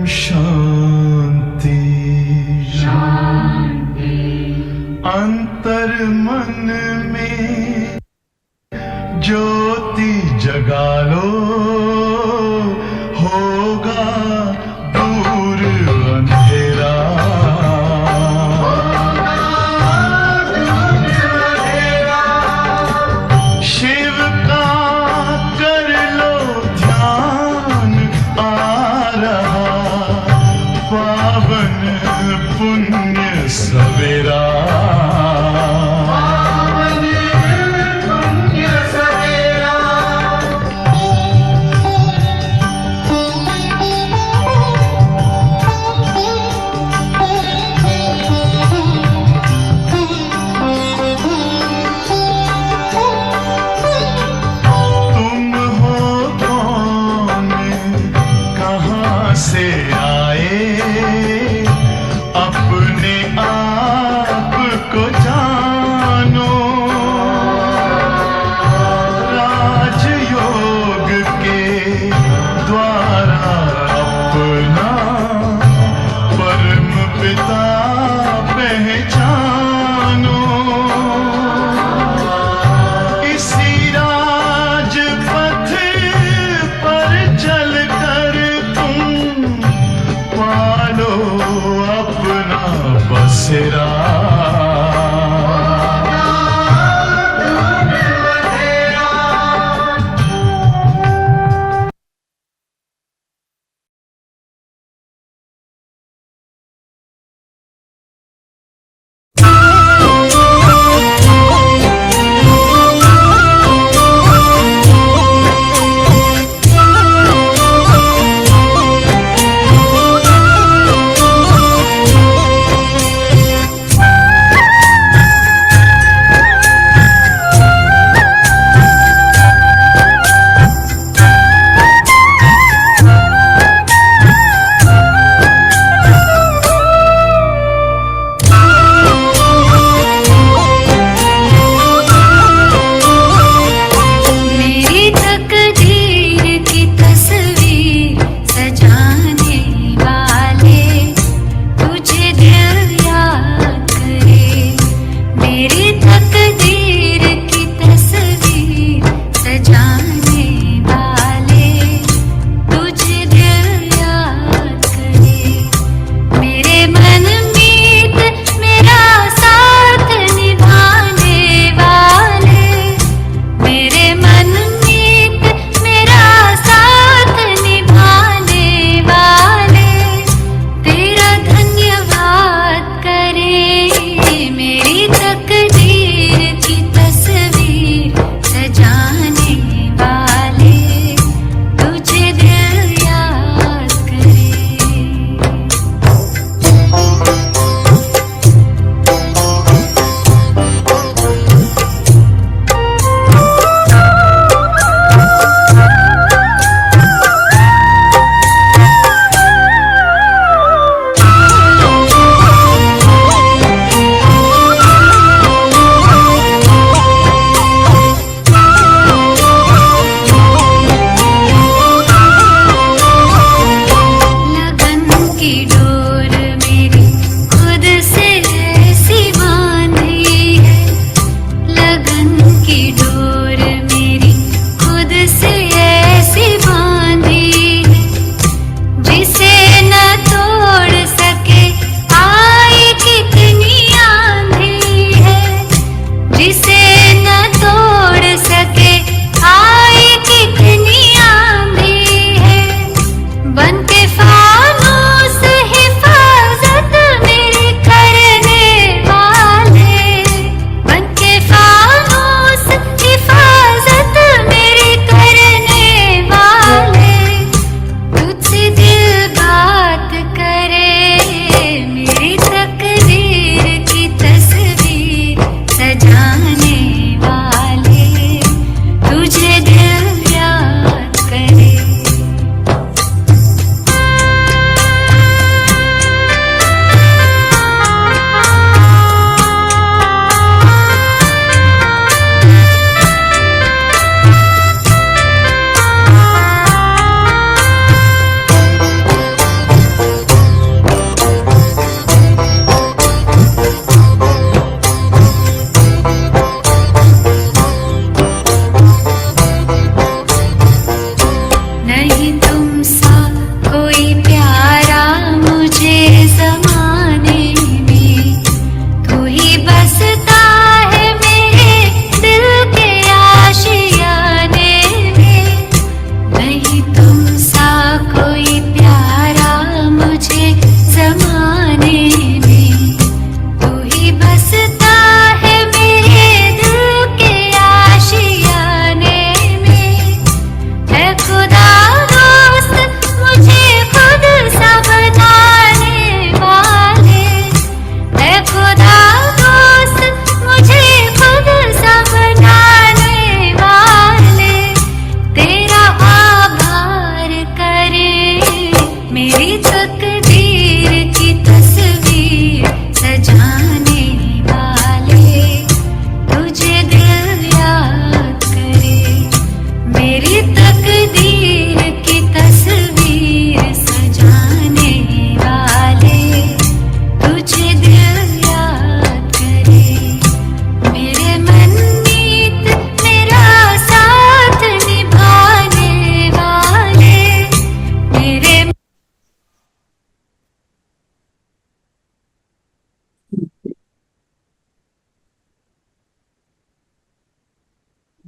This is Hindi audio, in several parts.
शांति शांति अंतर मन में ज्योति जगा लो, होगा दूर अंधेरा। शिव का कर लो ध्यान, आ रहा पावन पुण्य सवेरा। से आए अपने आप को जानो, राजयोग के द्वारा अपना परम पिता पहचानो। इसी राजपथ पर चलकर तुम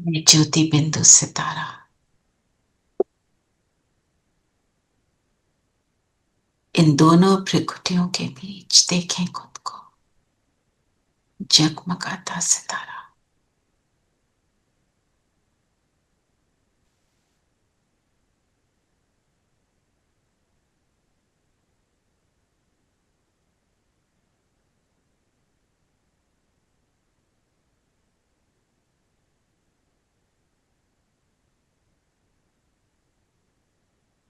ये ज्योति बिंदु सितारा, इन दोनों भ्रिकुटियों के बीच देखें खुद को, जगमगाता सितारा।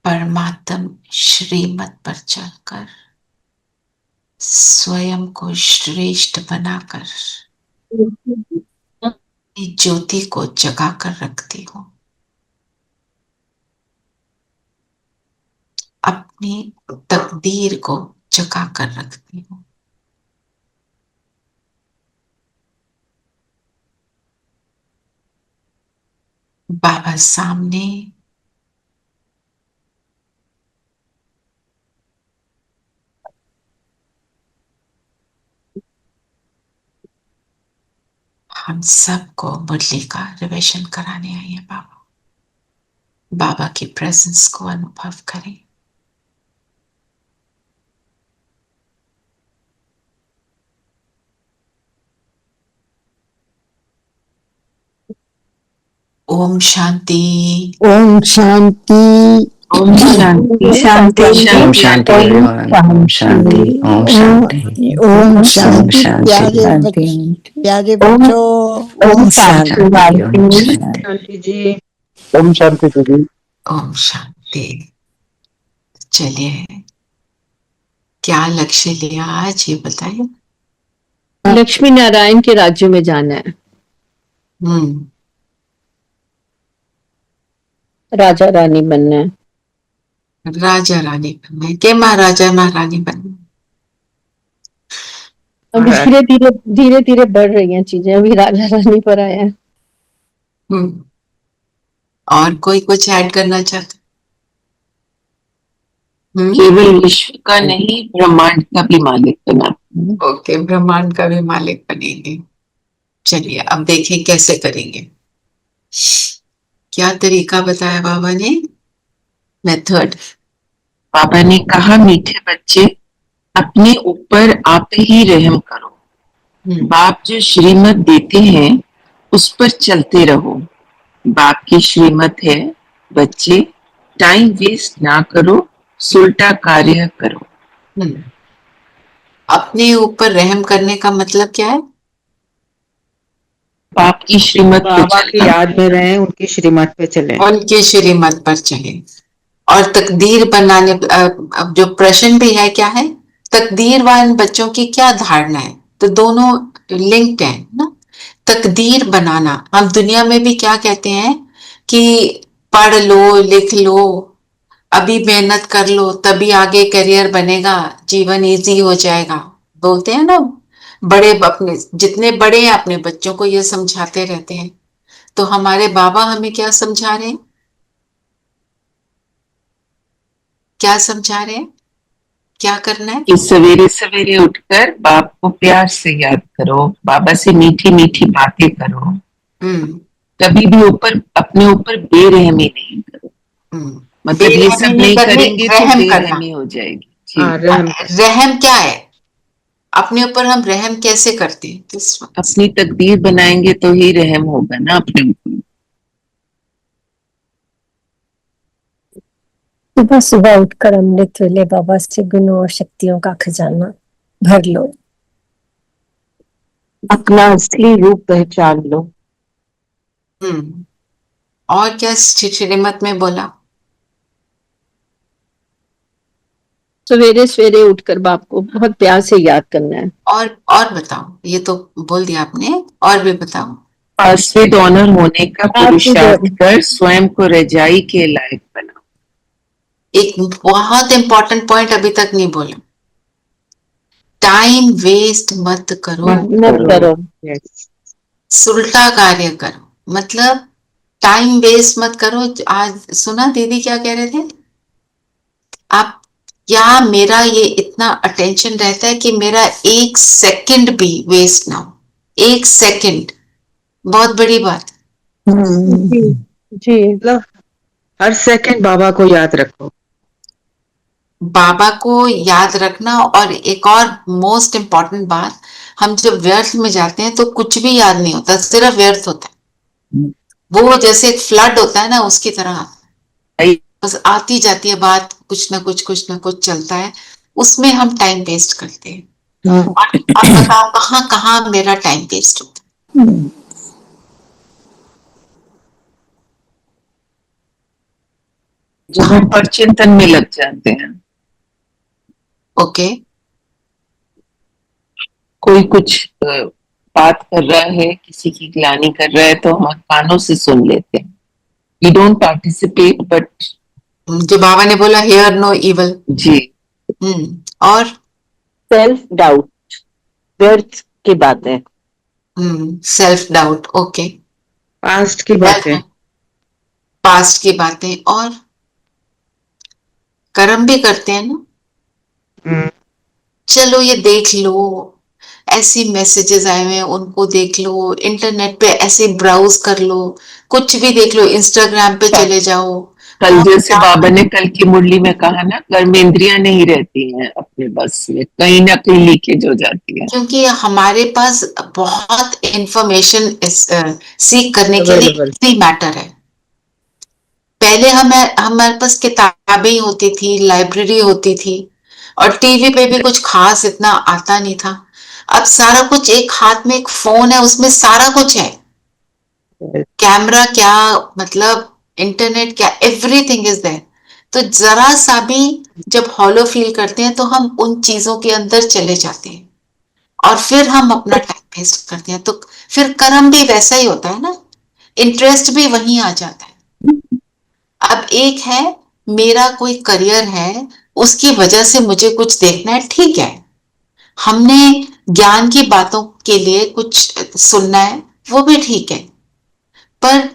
परमात्म श्रीमत पर चलकर स्वयं को श्रेष्ठ बनाकर ज्योति को जगा कर रखती हूं, अपनी तकदीर को जगा कर रखती हूं। बाबा सामने हम सबको मुरली का रिविजन कराने आई है। बाबा, बाबा की प्रेजेंस को अनुभव करें। ओम शांति, ओम शांति, ओम शांति, शांति, ओम शांति, ओम शांति, ओम शांति, ओम शांति। शांति, प्यारे बच्चों, ओम शांति, ओम शांति जी, ओम शांति जी। ओम शांति। चलिए, क्या लक्ष्य लिया आज ये बताइए। लक्ष्मी नारायण के राज्य में जाना है, राजा रानी बनना है। राजा रानी बनना है के महाराजा महारानी बनना है? अभी धीरे धीरे बढ़ रही हैं चीजें, अभी राजा रानी पर आया है। और कोई कुछ ऐड करना चाहता? केवल विश्व का नहीं, ब्रह्मांड का भी मालिक बना। ओके, ब्रह्मांड का भी मालिक बनेंगे। चलिए अब देखें कैसे करेंगे। क्या तरीका बताया बाबा ने? मेथड। बाबा ने कहा, मीठे बच्चे, अपने ऊपर आप ही रहम करो। बाप जो श्रीमत देते हैं उस पर चलते रहो। बाप की श्रीमत है, बच्चे टाइम वेस्ट ना करो, सुलटा कार्य करो। अपने ऊपर रहम करने का मतलब क्या है? बाप की श्रीमत पे बाबा की याद में रहें, उनकी श्रीमत पे चले, उनकी श्रीमत पर चले। और तकदीर बनाने, अब जो प्रश्न भी है क्या है, तकदीरवान बच्चों की क्या धारणा है? तो दोनों लिंक्ड है ना। तकदीर बनाना, हम दुनिया में भी क्या कहते हैं कि पढ़ लो, लिख लो, अभी मेहनत कर लो, तभी आगे करियर बनेगा, जीवन इजी हो जाएगा, बोलते हैं ना। बड़े अपने जितने बड़े हैं अपने बच्चों को ये समझाते रहते हैं। तो हमारे बाबा हमें क्या समझा रहे हैं? क्या समझा रहे हैं? क्या करना है कि सवेरे सवेरे उठकर बाप को प्यार से याद करो, बाबा से मीठी मीठी बातें करो। कभी भी अपने ऊपर बेरहमी नहीं करो। मतलब ये सब नहीं करेंगे तो बेरहमी हो जाएगी। रहम क्या है? अपने ऊपर हम रहम कैसे करते हैं? अपनी तकदीर बनाएंगे तो ही रहम होगा ना अपने ऊपर। सुबह सुबह उठकर अमृत वेले बाबा से गुणों और शक्तियों का खजाना भर लो। अपना असली रूप पहचान लो। और क्या श्रीमत में बोला? सवेरे सवेरे उठकर बाप को बहुत प्यार से याद करना है। और बताओ, ये तो बोल दिया आपने, और भी बताओ। फर्स्ट विद ऑनर होने का पुरुषार्थ कर स्वयं को रजाई के लायक बनाओ। एक बहुत इंपॉर्टेंट पॉइंट अभी तक नहीं बोला, टाइम वेस्ट मत करो, सुलटा कार्य करो। मतलब टाइम वेस्ट मत करो। आज सुना दीदी क्या कह रहे थे? आप क्या, मेरा ये इतना अटेंशन रहता है कि मेरा 1 सेकंड भी वेस्ट ना हो। 1 सेकंड बहुत बड़ी बात। जी जी मतलब हर सेकंड बाबा को याद रखो। बाबा को याद रखना। और एक और मोस्ट इम्पॉर्टेंट बात, हम जब व्यर्थ में जाते हैं तो कुछ भी याद नहीं होता, सिर्फ व्यर्थ होता है। वो जैसे एक फ्लड होता है ना, उसकी तरह बस आती जाती है बात, कुछ ना कुछ चलता है, उसमें हम टाइम वेस्ट करते हैं। और अब बताओ कहाँ कहाँ मेरा टाइम वेस्ट होता है। जहाँ पर चिंतन में लग जाते हैं, ओके, कोई कुछ बात कर रहा है, किसी की ग्लानि कर रहा है, तो हम कानों से सुन लेते हैं। वी डोंट पार्टिसिपेट बट जो बाबा ने बोला हियर नो इवल। जी। और सेल्फ डाउट, व्यर्थ की बातें, सेल्फ डाउट, ओके, पास्ट की बातें, पास्ट की बातें, और कर्म भी करते हैं ना। चलो ये देख लो, ऐसी मैसेजेस आए हुए हैं उनको देख लो, इंटरनेट पे ऐसे ब्राउज कर लो, कुछ भी देख लो, इंस्टाग्राम पे चले जाओ। कल जैसे बाबा ने कल की मुरली में कहा ना, कर्मेंद्रियां नहीं रहती हैं अपने बस में, कहीं ना कहीं लीकेज हो जाती है। क्योंकि हमारे पास बहुत इंफॉर्मेशन सीख करने के लिए इतनी मैटर है। पहले हमारे पास किताबें ही होती थी, लाइब्रेरी होती थी, और टीवी पे भी कुछ खास इतना आता नहीं था। अब सारा कुछ एक हाथ में, एक फोन है, उसमें सारा कुछ है। कैमरा क्या, मतलब इंटरनेट क्या, एवरीथिंग इज देयर। तो जरा सा भी जब हॉलो फील करते हैं तो हम उन चीजों के अंदर चले जाते हैं, और फिर हम अपना टाइम वेस्ट करते हैं। तो फिर कर्म भी वैसा ही होता है ना, इंटरेस्ट भी वहीं आ जाता है। अब एक है, मेरा कोई करियर है, उसकी वजह से मुझे कुछ देखना है, ठीक है, हमने ज्ञान की बातों के लिए कुछ सुनना है, वो भी ठीक है, पर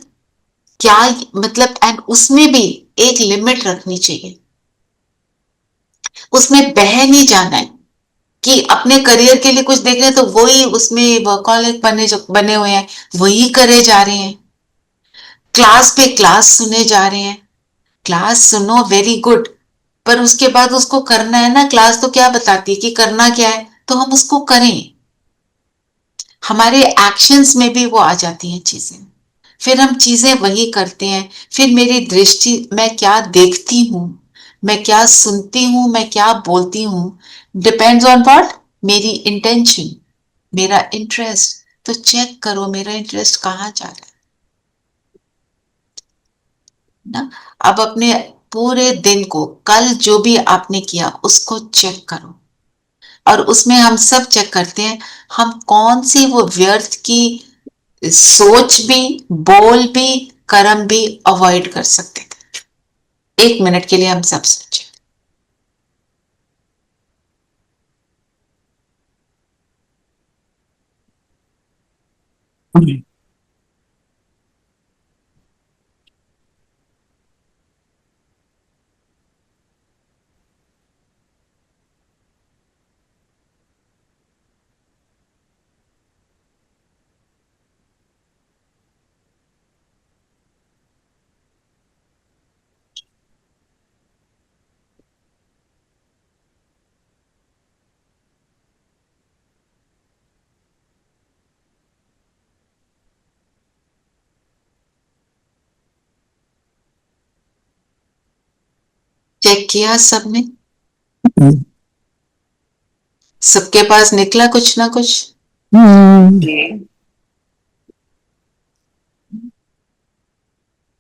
क्या मतलब, एंड उसमें भी एक लिमिट रखनी चाहिए। उसमें बह नहीं जाना है कि अपने करियर के लिए कुछ देख रहे हैं तो वही उसमें वर्कहॉलिक बने हुए हैं, वही करे जा रहे हैं, क्लास पे क्लास सुने जा रहे हैं। क्लास सुनो, वेरी गुड, पर उसके बाद उसको करना है ना। क्लास तो क्या बताती है कि करना क्या है, तो हम उसको करें। हमारे एक्शंस में भी वो आ जाती हैं चीजें, फिर हम चीजें वही करते हैं। फिर मेरी दृष्टि, मैं क्या देखती हूँ, मैं क्या सुनती हूँ, मैं क्या बोलती हूँ, डिपेंड्स ऑन व्हाट, मेरी इंटेंशन, मेरा इंटरेस्ट। तो चेक करो मेरा इंटरेस्ट कहाँ जा रहा है ना। अब अपने पूरे दिन को, कल जो भी आपने किया उसको चेक करो, और उसमें हम सब चेक करते हैं हम कौन सी वो व्यर्थ की सोच भी, बोल भी, कर्म भी अवॉइड कर सकते थे। एक मिनट के लिए हम सब सोचें। चेक किया सबने? सबके पास निकला कुछ ना कुछ?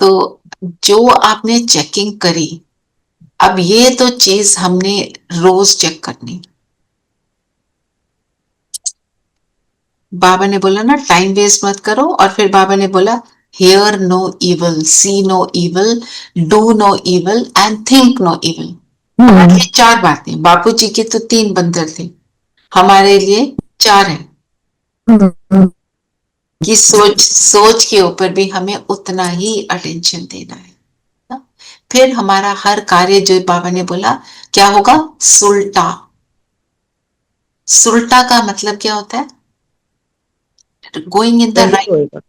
तो जो आपने चेकिंग करी, अब ये तो चीज हमने रोज चेक करनी। बाबा ने बोला ना टाइम वेस्ट मत करो, और फिर बाबा ने बोला hear no evil, see no evil, do no evil, and think no evil. ये चार बातें, बापू जी के तो तीन बंदर थे, हमारे लिए चार है कि सोच सोच के ऊपर भी हमें उतना ही अटेंशन देना है ना? फिर हमारा हर कार्य, जो बाबा ने बोला, क्या होगा? सुल्टा। सुल्टा का मतलब क्या होता है? Going in the right.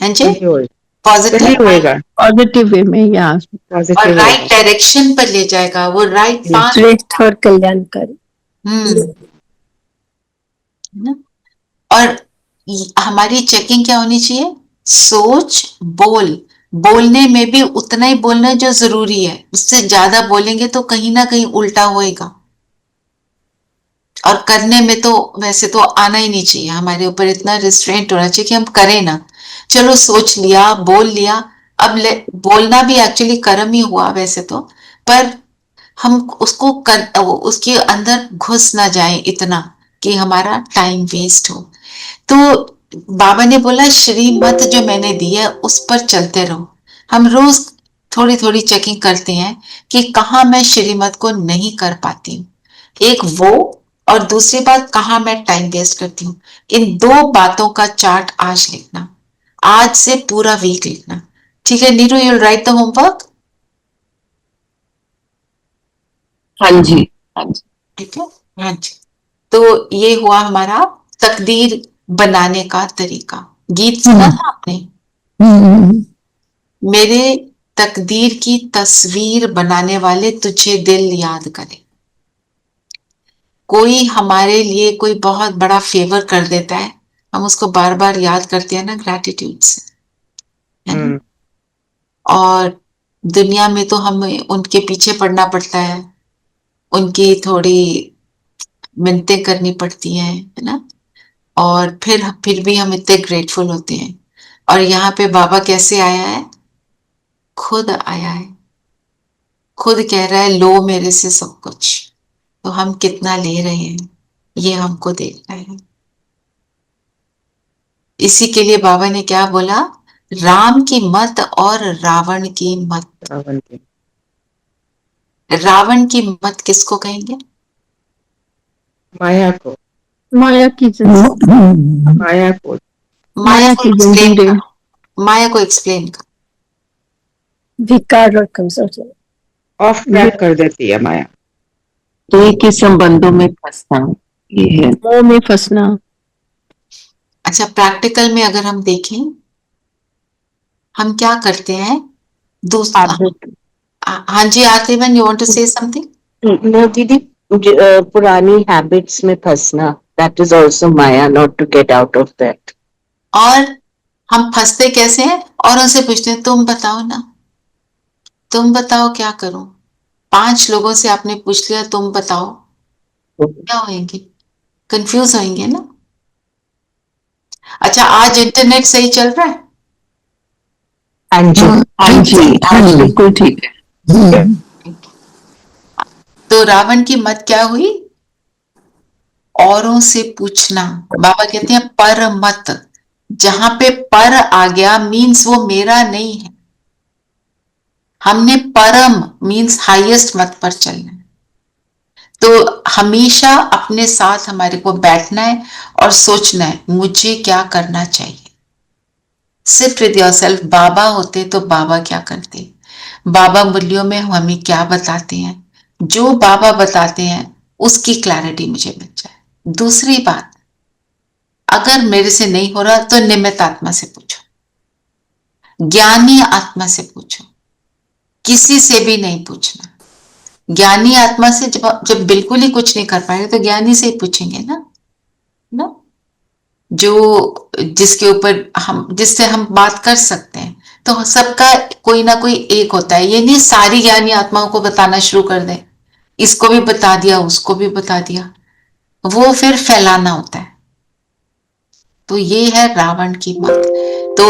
हाँ जी, पॉजिटिव होएगा, पॉजिटिव वे में या और पॉजिटिव राइट डायरेक्शन पर ले जाएगा, वो राइट पाथ। श्रेष्ठ और कल्याणकारी। ना? और हमारी चेकिंग क्या होनी चाहिए? सोच, बोलने में भी उतना ही बोलना जो जरूरी है, उससे ज्यादा बोलेंगे तो कहीं ना कहीं उल्टा होएगा। और करने में तो वैसे तो आना ही नहीं चाहिए, हमारे ऊपर इतना रिस्ट्रेंट होना चाहिए कि हम करें ना। चलो सोच लिया, बोल लिया, अब बोलना भी एक्चुअली कर्म ही हुआ वैसे तो, पर हम उसको उसके अंदर घुस ना जाए इतना कि हमारा टाइम वेस्ट हो। तो बाबा ने बोला श्रीमत जो मैंने दी है उस पर चलते रहो। हम रोज थोड़ी थोड़ी चेकिंग करते हैं कि कहाँ मैं श्रीमत को नहीं कर पाती हूँ, एक वो, और दूसरी बात कहाँ मैं टाइम वेस्ट करती हूँ। इन दो बातों का चार्ट आज लिखना, आज से पूरा वीक लिखना। ठीक है Neeru, you right the homework. हाँ जी, हाँ जी। ठीक है, हाँ जी। तो ये हुआ हमारा तकदीर बनाने का तरीका। गीत सुना था आपने? मेरे तकदीर की तस्वीर बनाने वाले तुझे दिल याद करे। कोई हमारे लिए कोई बहुत बड़ा फेवर कर देता है, हम उसको बार बार याद करते हैं ना, ग्रैटिट्यूड से, है ना? और दुनिया में तो हमें उनके पीछे पड़ना पड़ता है, उनकी थोड़ी मिन्नतें करनी पड़ती हैं, है ना? और फिर भी हम इतने ग्रेटफुल होते हैं। और यहाँ पे बाबा कैसे आया है? खुद आया है, खुद कह रहा है लो मेरे से सब कुछ। तो हम कितना ले रहे हैं ये हमको देखना है। इसी के लिए बाबा ने क्या बोला? राम की मत और रावण की मत। रावण की मत किसको कहेंगे? माया को, माया की जंजीरें। माया को, माया को की एक्सप्लेन जंजीरें। करो, माया को एक्सप्लेन करो। विकार और कमजोरी। ऑफ ट्रैक कर देती है माया। तो के संबंधों में फंसना, ये है। मोह में फंसना। अच्छा, प्रैक्टिकल में अगर हम देखें, हम क्या करते हैं? हाँ जी आतिवन, you want to say something? No दीदी, पुरानी हैबिट्स में फंसना, that is also maya, not to get out of that. और हम फंसते कैसे हैं? और उनसे पूछते हैं तुम बताओ ना, तुम बताओ क्या करूं। 5 लोगों से आपने पूछ लिया तुम बताओ, क्या होंगे? कंफ्यूज होंगे ना। अच्छा, आज इंटरनेट सही चल रहा है? हाँ जी, हाँ जी, आज बिल्कुल ठीक है। तो रावण की मत क्या हुई? औरों से पूछना। बाबा कहते हैं पर मत। जहां पे पर आ गया मीन्स वो मेरा नहीं है। हमने परम मीन्स हाईएस्ट मत पर चलना है। तो हमेशा अपने साथ हमारे को बैठना है और सोचना है मुझे क्या करना चाहिए। Sit with yourself. बाबा होते तो बाबा क्या करते? बाबा मूल्यों में हमें क्या बताते हैं? जो बाबा बताते हैं उसकी क्लैरिटी मुझे मिल जाए। दूसरी बात, अगर मेरे से नहीं हो रहा तो निमित्त आत्मा से पूछो, ज्ञानी आत्मा से पूछो, किसी से भी नहीं पूछना। ज्ञानी आत्मा से जब बिल्कुल ही कुछ नहीं कर पाएंगे तो ज्ञानी से ही पूछेंगे ना, जो जिसके ऊपर जिससे हम बात कर सकते हैं। तो सबका कोई ना कोई एक होता है, ये नहीं सारी ज्ञानी आत्माओं को बताना शुरू कर दें, इसको भी बता दिया उसको भी बता दिया, वो फिर फैलाना होता है। तो ये है रावण की मत। तो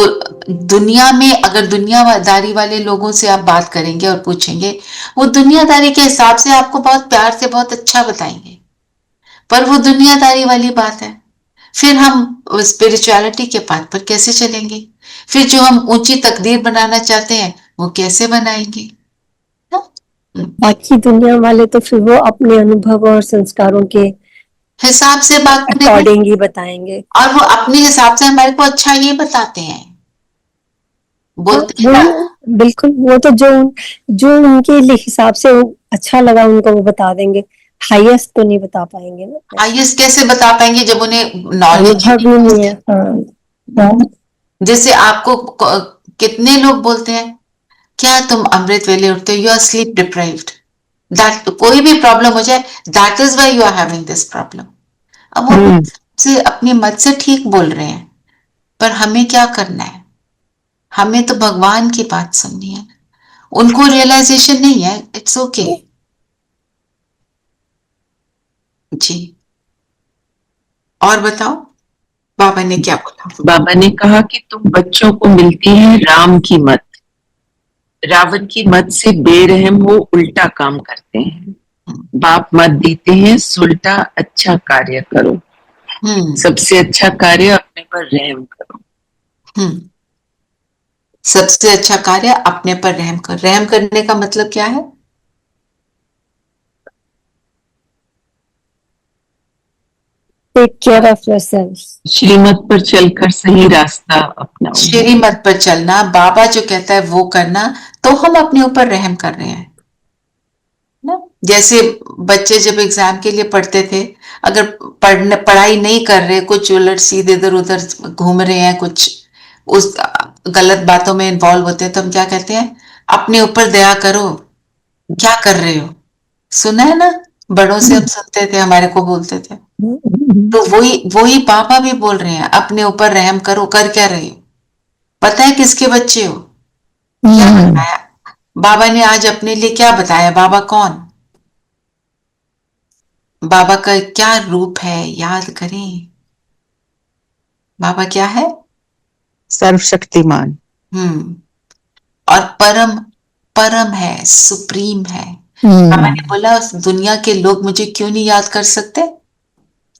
दुनिया में अगर दुनियादारी वाले लोगों से आप बात करेंगे और पूछेंगे, वो दुनियादारी के हिसाब से आपको बहुत प्यार से बहुत अच्छा बताएंगे, पर वो दुनियादारी वाली बात है। फिर हम स्पिरिचुअलिटी के पाथ पर कैसे चलेंगे? फिर जो हम ऊंची तकदीर बनाना चाहते हैं वो कैसे बनाएंगे? बाकी दुनिया वाले तो फिर वो अपने अनुभव और संस्कारों के हिसाब से बात करेंगे, अकॉर्डिंग ही बताएंगे। और वो अपने हिसाब से हमारे को अच्छा ही बताते हैं, बोलते हैं ना। बिल्कुल, वो तो जो उनके हिसाब से अच्छा लगा उनको वो बता देंगे, हाईएस्ट तो नहीं बता पाएंगे ना। हाईएस्ट कैसे बता पाएंगे जब उन्हें नॉलेज अनुभव ही नहीं है। हाँ। जैसे आपको कितने लोग बोलते हैं क्या तुम अमृत वेले उठते हो, you are sleep deprived, that कोई भी प्रॉब्लम हो जाए, that is why you are having this problem. अब वो से अपनी मत से ठीक बोल रहे हैं, पर हमें क्या करना है? हमें तो भगवान की बात सुननी है। उनको रियलाइजेशन नहीं है, इट्स ओके जी। और बताओ बाबा ने क्या बोला? बाबा ने कहा कि तुम बच्चों को मिलती है राम की मत, रावण की मत से बेरहम हो उल्टा काम करते हैं। बाप मत देते हैं सुलटा अच्छा कार्य करो, सबसे अच्छा कार्य अपने पर रहम करो। सबसे अच्छा कार्य अपने पर रहम कर। रहम करने का मतलब क्या है? Take care of yourself. श्रीमत पर चलकर सही रास्ता अपनाओ। श्रीमत पर चलना, बाबा जो कहता है वो करना, तो हम अपने ऊपर रहम कर रहे हैं ना। जैसे बच्चे जब एग्जाम के लिए पढ़ते थे, अगर पढ़ाई नहीं कर रहे, कुछ उलट सीधे इधर उधर घूम रहे हैं, कुछ उस गलत बातों में इन्वॉल्व होते हैं, तो हम क्या कहते हैं? अपने ऊपर दया करो, क्या कर रहे हो? सुना है ना, बड़ों से हम सुनते थे, हमारे को बोलते थे। तो वही वही पापा भी बोल रहे हैं, अपने ऊपर रहम करो। कर क्या रहे हो? पता है किसके बच्चे हो? क्या बताया बाबा ने आज अपने लिए? क्या बताया बाबा? कौन बाबा का क्या रूप है? याद करें, बाबा क्या है? सर्वशक्तिमान। और परम परम है, सुप्रीम है। बाबा ने बोला दुनिया के लोग मुझे क्यों नहीं याद कर सकते?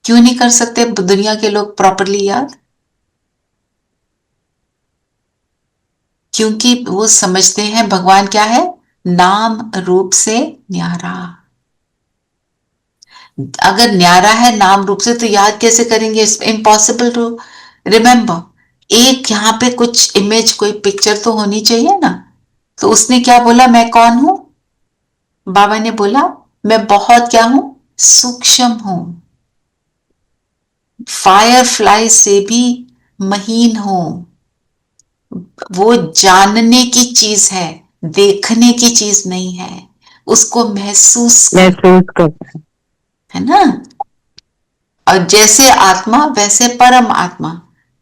क्यों नहीं कर सकते दुनिया के लोग प्रॉपरली याद? क्योंकि वो समझते हैं भगवान क्या है? नाम रूप से न्यारा। अगर न्यारा है नाम रूप से, तो याद कैसे करेंगे? It's impossible to remember. एक यहाँ पे कुछ इमेज, कोई पिक्चर तो होनी चाहिए ना। तो उसने क्या बोला? मैं कौन हूं? बाबा ने बोला मैं बहुत क्या हूं? सूक्ष्म हूं, फायर फ्लाई से भी महीन हूं। वो जानने की चीज है, देखने की चीज नहीं है। उसको महसूस कर, है ना। और जैसे आत्मा वैसे परम आत्मा,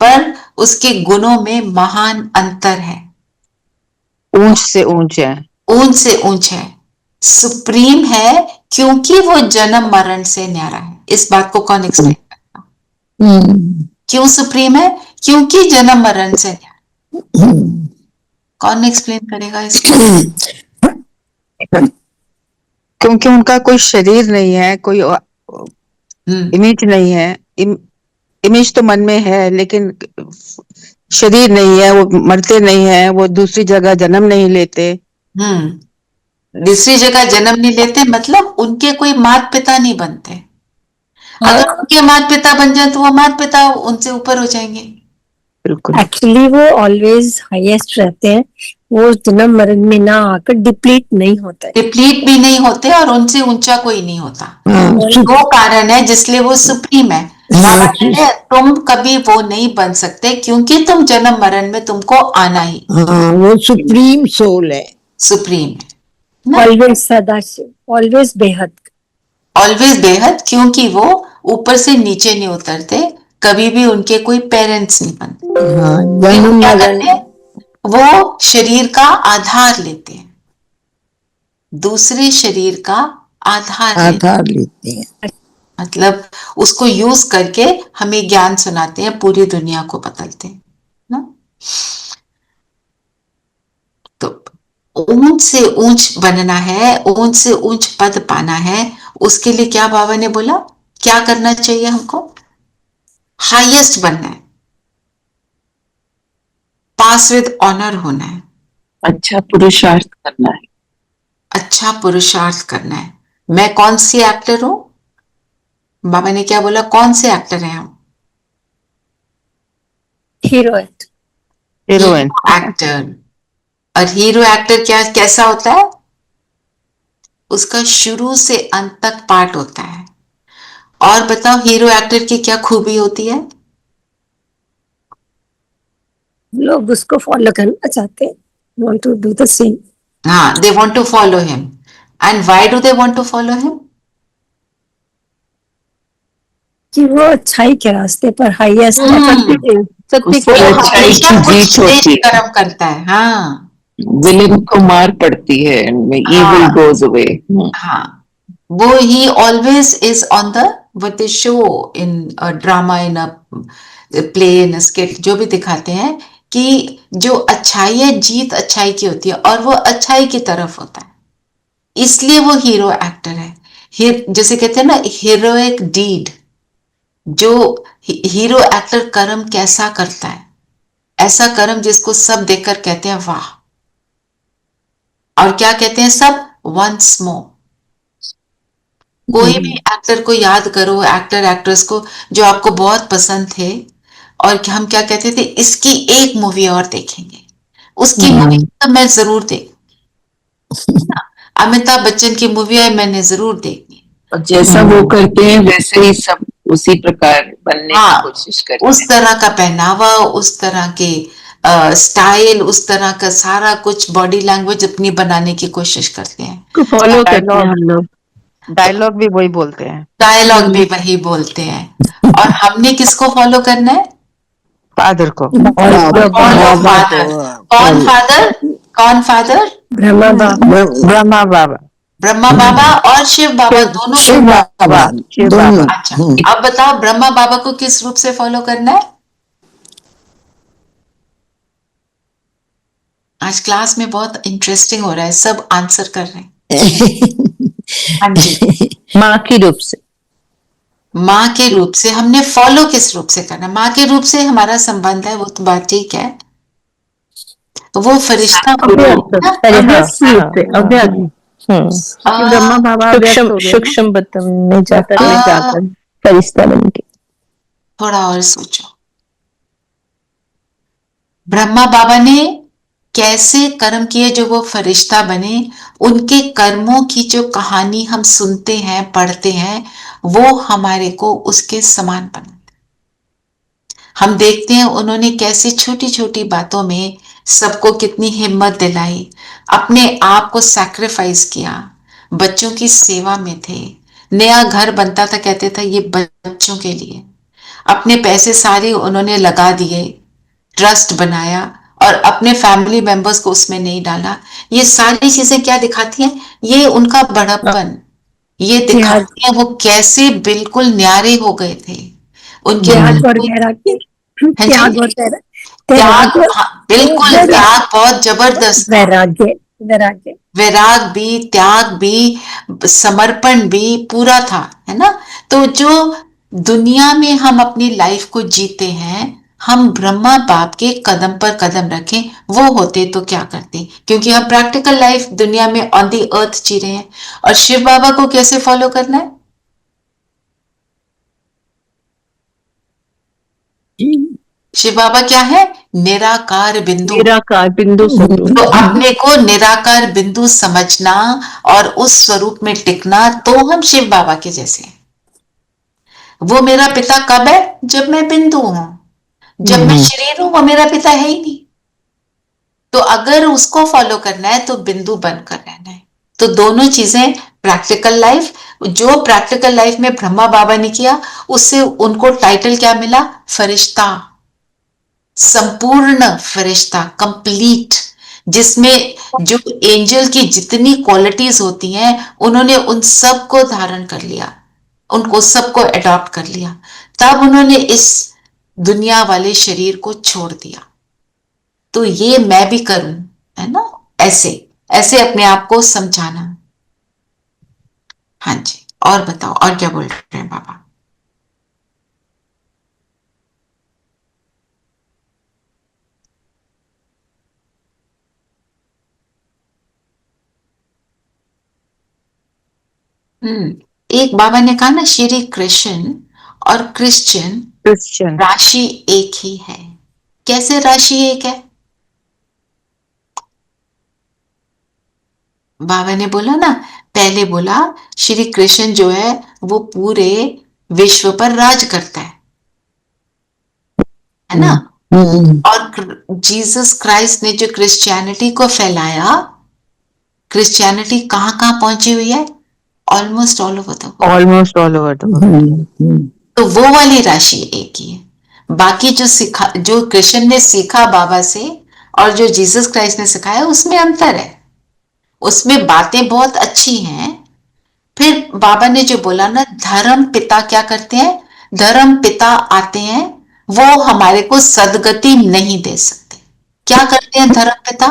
पर उसके गुणों में महान अंतर है। ऊंच से ऊंच है, ऊंच से ऊंच है, सुप्रीम है, क्योंकि वो जन्म मरण से न्यारा है। इस बात को कौन एक्सप्लेन करेगा? क्यों सुप्रीम है? क्योंकि जन्म मरण से न्यारा। कौन एक्सप्लेन करेगा इसको? क्योंकि उनका कोई शरीर नहीं है, कोई इमेज नहीं है। इमेज तो मन में है, लेकिन शरीर नहीं है, वो मरते नहीं है, वो दूसरी जगह जन्म नहीं लेते। दूसरी जगह जन्म नहीं लेते मतलब उनके कोई माता पिता नहीं बनते। अगर उनके माता पिता बन जाए तो वो माता पिता उनसे ऊपर हो जाएंगे। बिल्कुल। एक्चुअली वो ऑलवेज हाईएस्ट रहते हैं, वो जन्म मरण में ना आकर डिप्लीट नहीं होता है। डिप्लीट भी नहीं होते और उनसे ऊंचा कोई नहीं होता। दो कारण है जिसलिए वो सुप्रीम है। बाबा कहते हैं तुम कभी वो नहीं बन सकते, क्योंकि तुम जन्म मरण में तुमको आना ही। वो सुप्रीम सोल है, सुप्रीम है, ऑलवेज सदाशिव, ऑलवेज बेहद। ऑलवेज बेहद, क्योंकि वो ऊपर से नीचे नहीं उतरते, कभी भी उनके कोई पेरेंट्स नहीं बनते। वो क्या करते हैं? वो शरीर का आधार लेते हैं, दूसरे शरीर का आधार लेते हैं। मतलब उसको यूज करके हमें ज्ञान सुनाते हैं, पूरी दुनिया को बदलते हैं ना। तो ऊंच से ऊंच बनना है, ऊंच से ऊंच पद पाना है, उसके लिए क्या बाबा ने बोला? क्या करना चाहिए हमको? हाईएस्ट बनना है, पास विद ऑनर होना है, अच्छा पुरुषार्थ करना है। अच्छा पुरुषार्थ करना है। मैं कौन सी एक्टर हूं? बाबा ने क्या बोला? कौन से एक्टर हैं हम? हीरोइन। Heroine actor. और हीरो एक्टर क्या कैसा होता है? उसका शुरू से अंत तक पार्ट होता है। और बताओ हीरो एक्टर की क्या खूबी होती है? लोग उसको फॉलो करना चाहते हैं, want to do the same. हाँ, they want to follow him. And why do they want to follow him? कि वो अच्छाई के रास्ते पर हाईएस्ट सत्य उससे की वो अच्छाई हमेशा की कुछ जीत श्रेष्ठ होती है, कर्म करता है। हाँ विलेन को मार पड़ती है, evil हाँ goes away. हाँ, वो he always is on the what they show in a drama, in a play, in a skit, जो भी दिखाते हैं कि जो अच्छाई है, जीत अच्छाई की होती है और वो अच्छाई की तरफ होता है, इसलिए वो हीरो एक्टर है। जैसे कहते हैं ना, हीरोइक डीड, जो हीरो एक्टर कर्म कैसा करता है, ऐसा कर्म जिसको सब देखकर कहते हैं वाह, और क्या कहते हैं सब, वंस मोर। कोई भी एक्टर को याद करो, एक्टर एक्ट्रेस को जो आपको बहुत पसंद थे, और कि हम क्या कहते थे, इसकी एक मूवी और देखेंगे, उसकी मूवी तो मैं जरूर देख, अमिताभ बच्चन की मूवी है मैंने जरूर देखनी। और जैसा वो करते हैं वैसे ही सब उसी प्रकार बनने की हाँ, कोशिश करते उस हैं। तरह का पहनावा, उस तरह के स्टाइल, उस तरह का सारा कुछ बॉडी लैंग्वेज अपनी बनाने की कोशिश करते हैं, को फॉलो करते हैं हम लोग। डायलॉग भी वही बोलते हैं, डायलॉग भी वही बोलते हैं। और हमने किसको फॉलो करना है? फादर को। Follow father. कौन फादर? कौन फादर? ब्रह्मा बाबा, ब्रह्मा बाबा, ब्रह्मा बाबा और शिव बाबा, दोनों शिव को। बाबा शिव दोनों। बाबा। अच्छा, अब बताओ ब्रह्मा बाबा को किस रूप से फॉलो करना है? आज क्लास में बहुत इंटरेस्टिंग हो रहा है, सब आंसर कर रहे हैं। हाँ जी, माँ के रूप से। माँ के रूप से। हमने फॉलो किस रूप से करना? माँ के रूप से हमारा संबंध है, वो तो बात ठीक है, वो फरिश्ता ब्रह्मा बाबा सूक्ष्म बतन में जाकर फरिश्ता बन के। थोड़ा और सोचो, ब्रह्मा बाबा ने कैसे कर्म किए जो वो फरिश्ता बने? उनके कर्मों की जो कहानी हम सुनते हैं, पढ़ते हैं, वो हमारे को उसके समान बनाते। हम देखते हैं उन्होंने कैसे छोटी छोटी बातों में सबको कितनी हिम्मत दिलाई, अपने आप को सैक्रिफाइस किया, बच्चों की सेवा में थे। नया घर बनता था, कहते थे ये बच्चों के लिए, अपने पैसे सारे उन्होंने लगा दिए, ट्रस्ट बनाया और अपने फैमिली मेंबर्स को उसमें नहीं डाला। ये सारी चीजें क्या दिखाती हैं? ये उनका बड़प्पन, ये दिखाती हैं वो कैसे बिल्कुल न्यारे हो गए थे। उनके त्याग और वैराग्य, त्याग और त्याग, हाँ, बिल्कुल त्याग बहुत जबरदस्त, वैराग्य, वैराग्य, वैराग भी, त्याग भी, समर्पण भी पूरा था, है ना? तो जो दुनिया में हम अपनी लाइफ को जीते हैं, हम ब्रह्मा बाप के कदम पर कदम रखें, वो होते तो क्या करते? क्योंकि हम प्रैक्टिकल लाइफ दुनिया में ऑन दी अर्थ जी रहे हैं। और शिव बाबा को कैसे फॉलो करना है? शिव बाबा क्या है? निराकार बिंदु। निराकार बिंदु स्वरूप। तो अपने को निराकार बिंदु समझना और उस स्वरूप में टिकना, तो हम शिव बाबा के जैसे हैं। वो मेरा पिता कब है? जब मैं बिंदु हूं। जब मैं शरीर हूं, वो मेरा पिता है ही नहीं। तो अगर उसको फॉलो करना है तो बिंदु बनकर रहना है। तो दोनों चीजें, प्रैक्टिकल लाइफ, जो प्रैक्टिकल लाइफ में ब्रह्मा बाबा ने किया, उससे उनको टाइटल क्या मिला? फरिश्ता, संपूर्ण फरिश्ता, कंप्लीट, जिसमें जो एंजल की जितनी क्वालिटीज होती हैं, उन्होंने उन सब को धारण कर लिया, उनको सबको अडॉप्ट कर लिया। तब उन्होंने इस दुनिया वाले शरीर को छोड़ दिया। तो ये मैं भी करूं, है ना? ऐसे ऐसे अपने आप को समझाना। हाँ जी, और बताओ, और क्या बोल रहे हैं बाबा? एक बाबा ने कहा ना, श्री कृष्ण और क्रिश्चियन राशि एक ही है। कैसे राशि एक है? बाबा ने बोला ना, पहले बोला श्री कृष्ण जो है वो पूरे विश्व पर राज करता है ना? और जीसस क्राइस्ट ने जो क्रिश्चियनिटी को फैलाया, क्रिश्चियनिटी कहाँ कहाँ पहुंची हुई है? Almost all over the world. Almost all over the world. तो वो वाली राशि एक ही है। बाकी जो कृष्ण ने सीखा बाबा से और जो जीसस क्राइस्ट ने सिखाया, उसमें अंतर है। उसमें बातें बहुत अच्छी हैं। फिर बाबा ने जो बोला ना, धर्म पिता क्या करते हैं? धर्म पिता आते हैं, वो हमारे को सदगति नहीं दे सकते। क्या करते हैं धर्म पिता?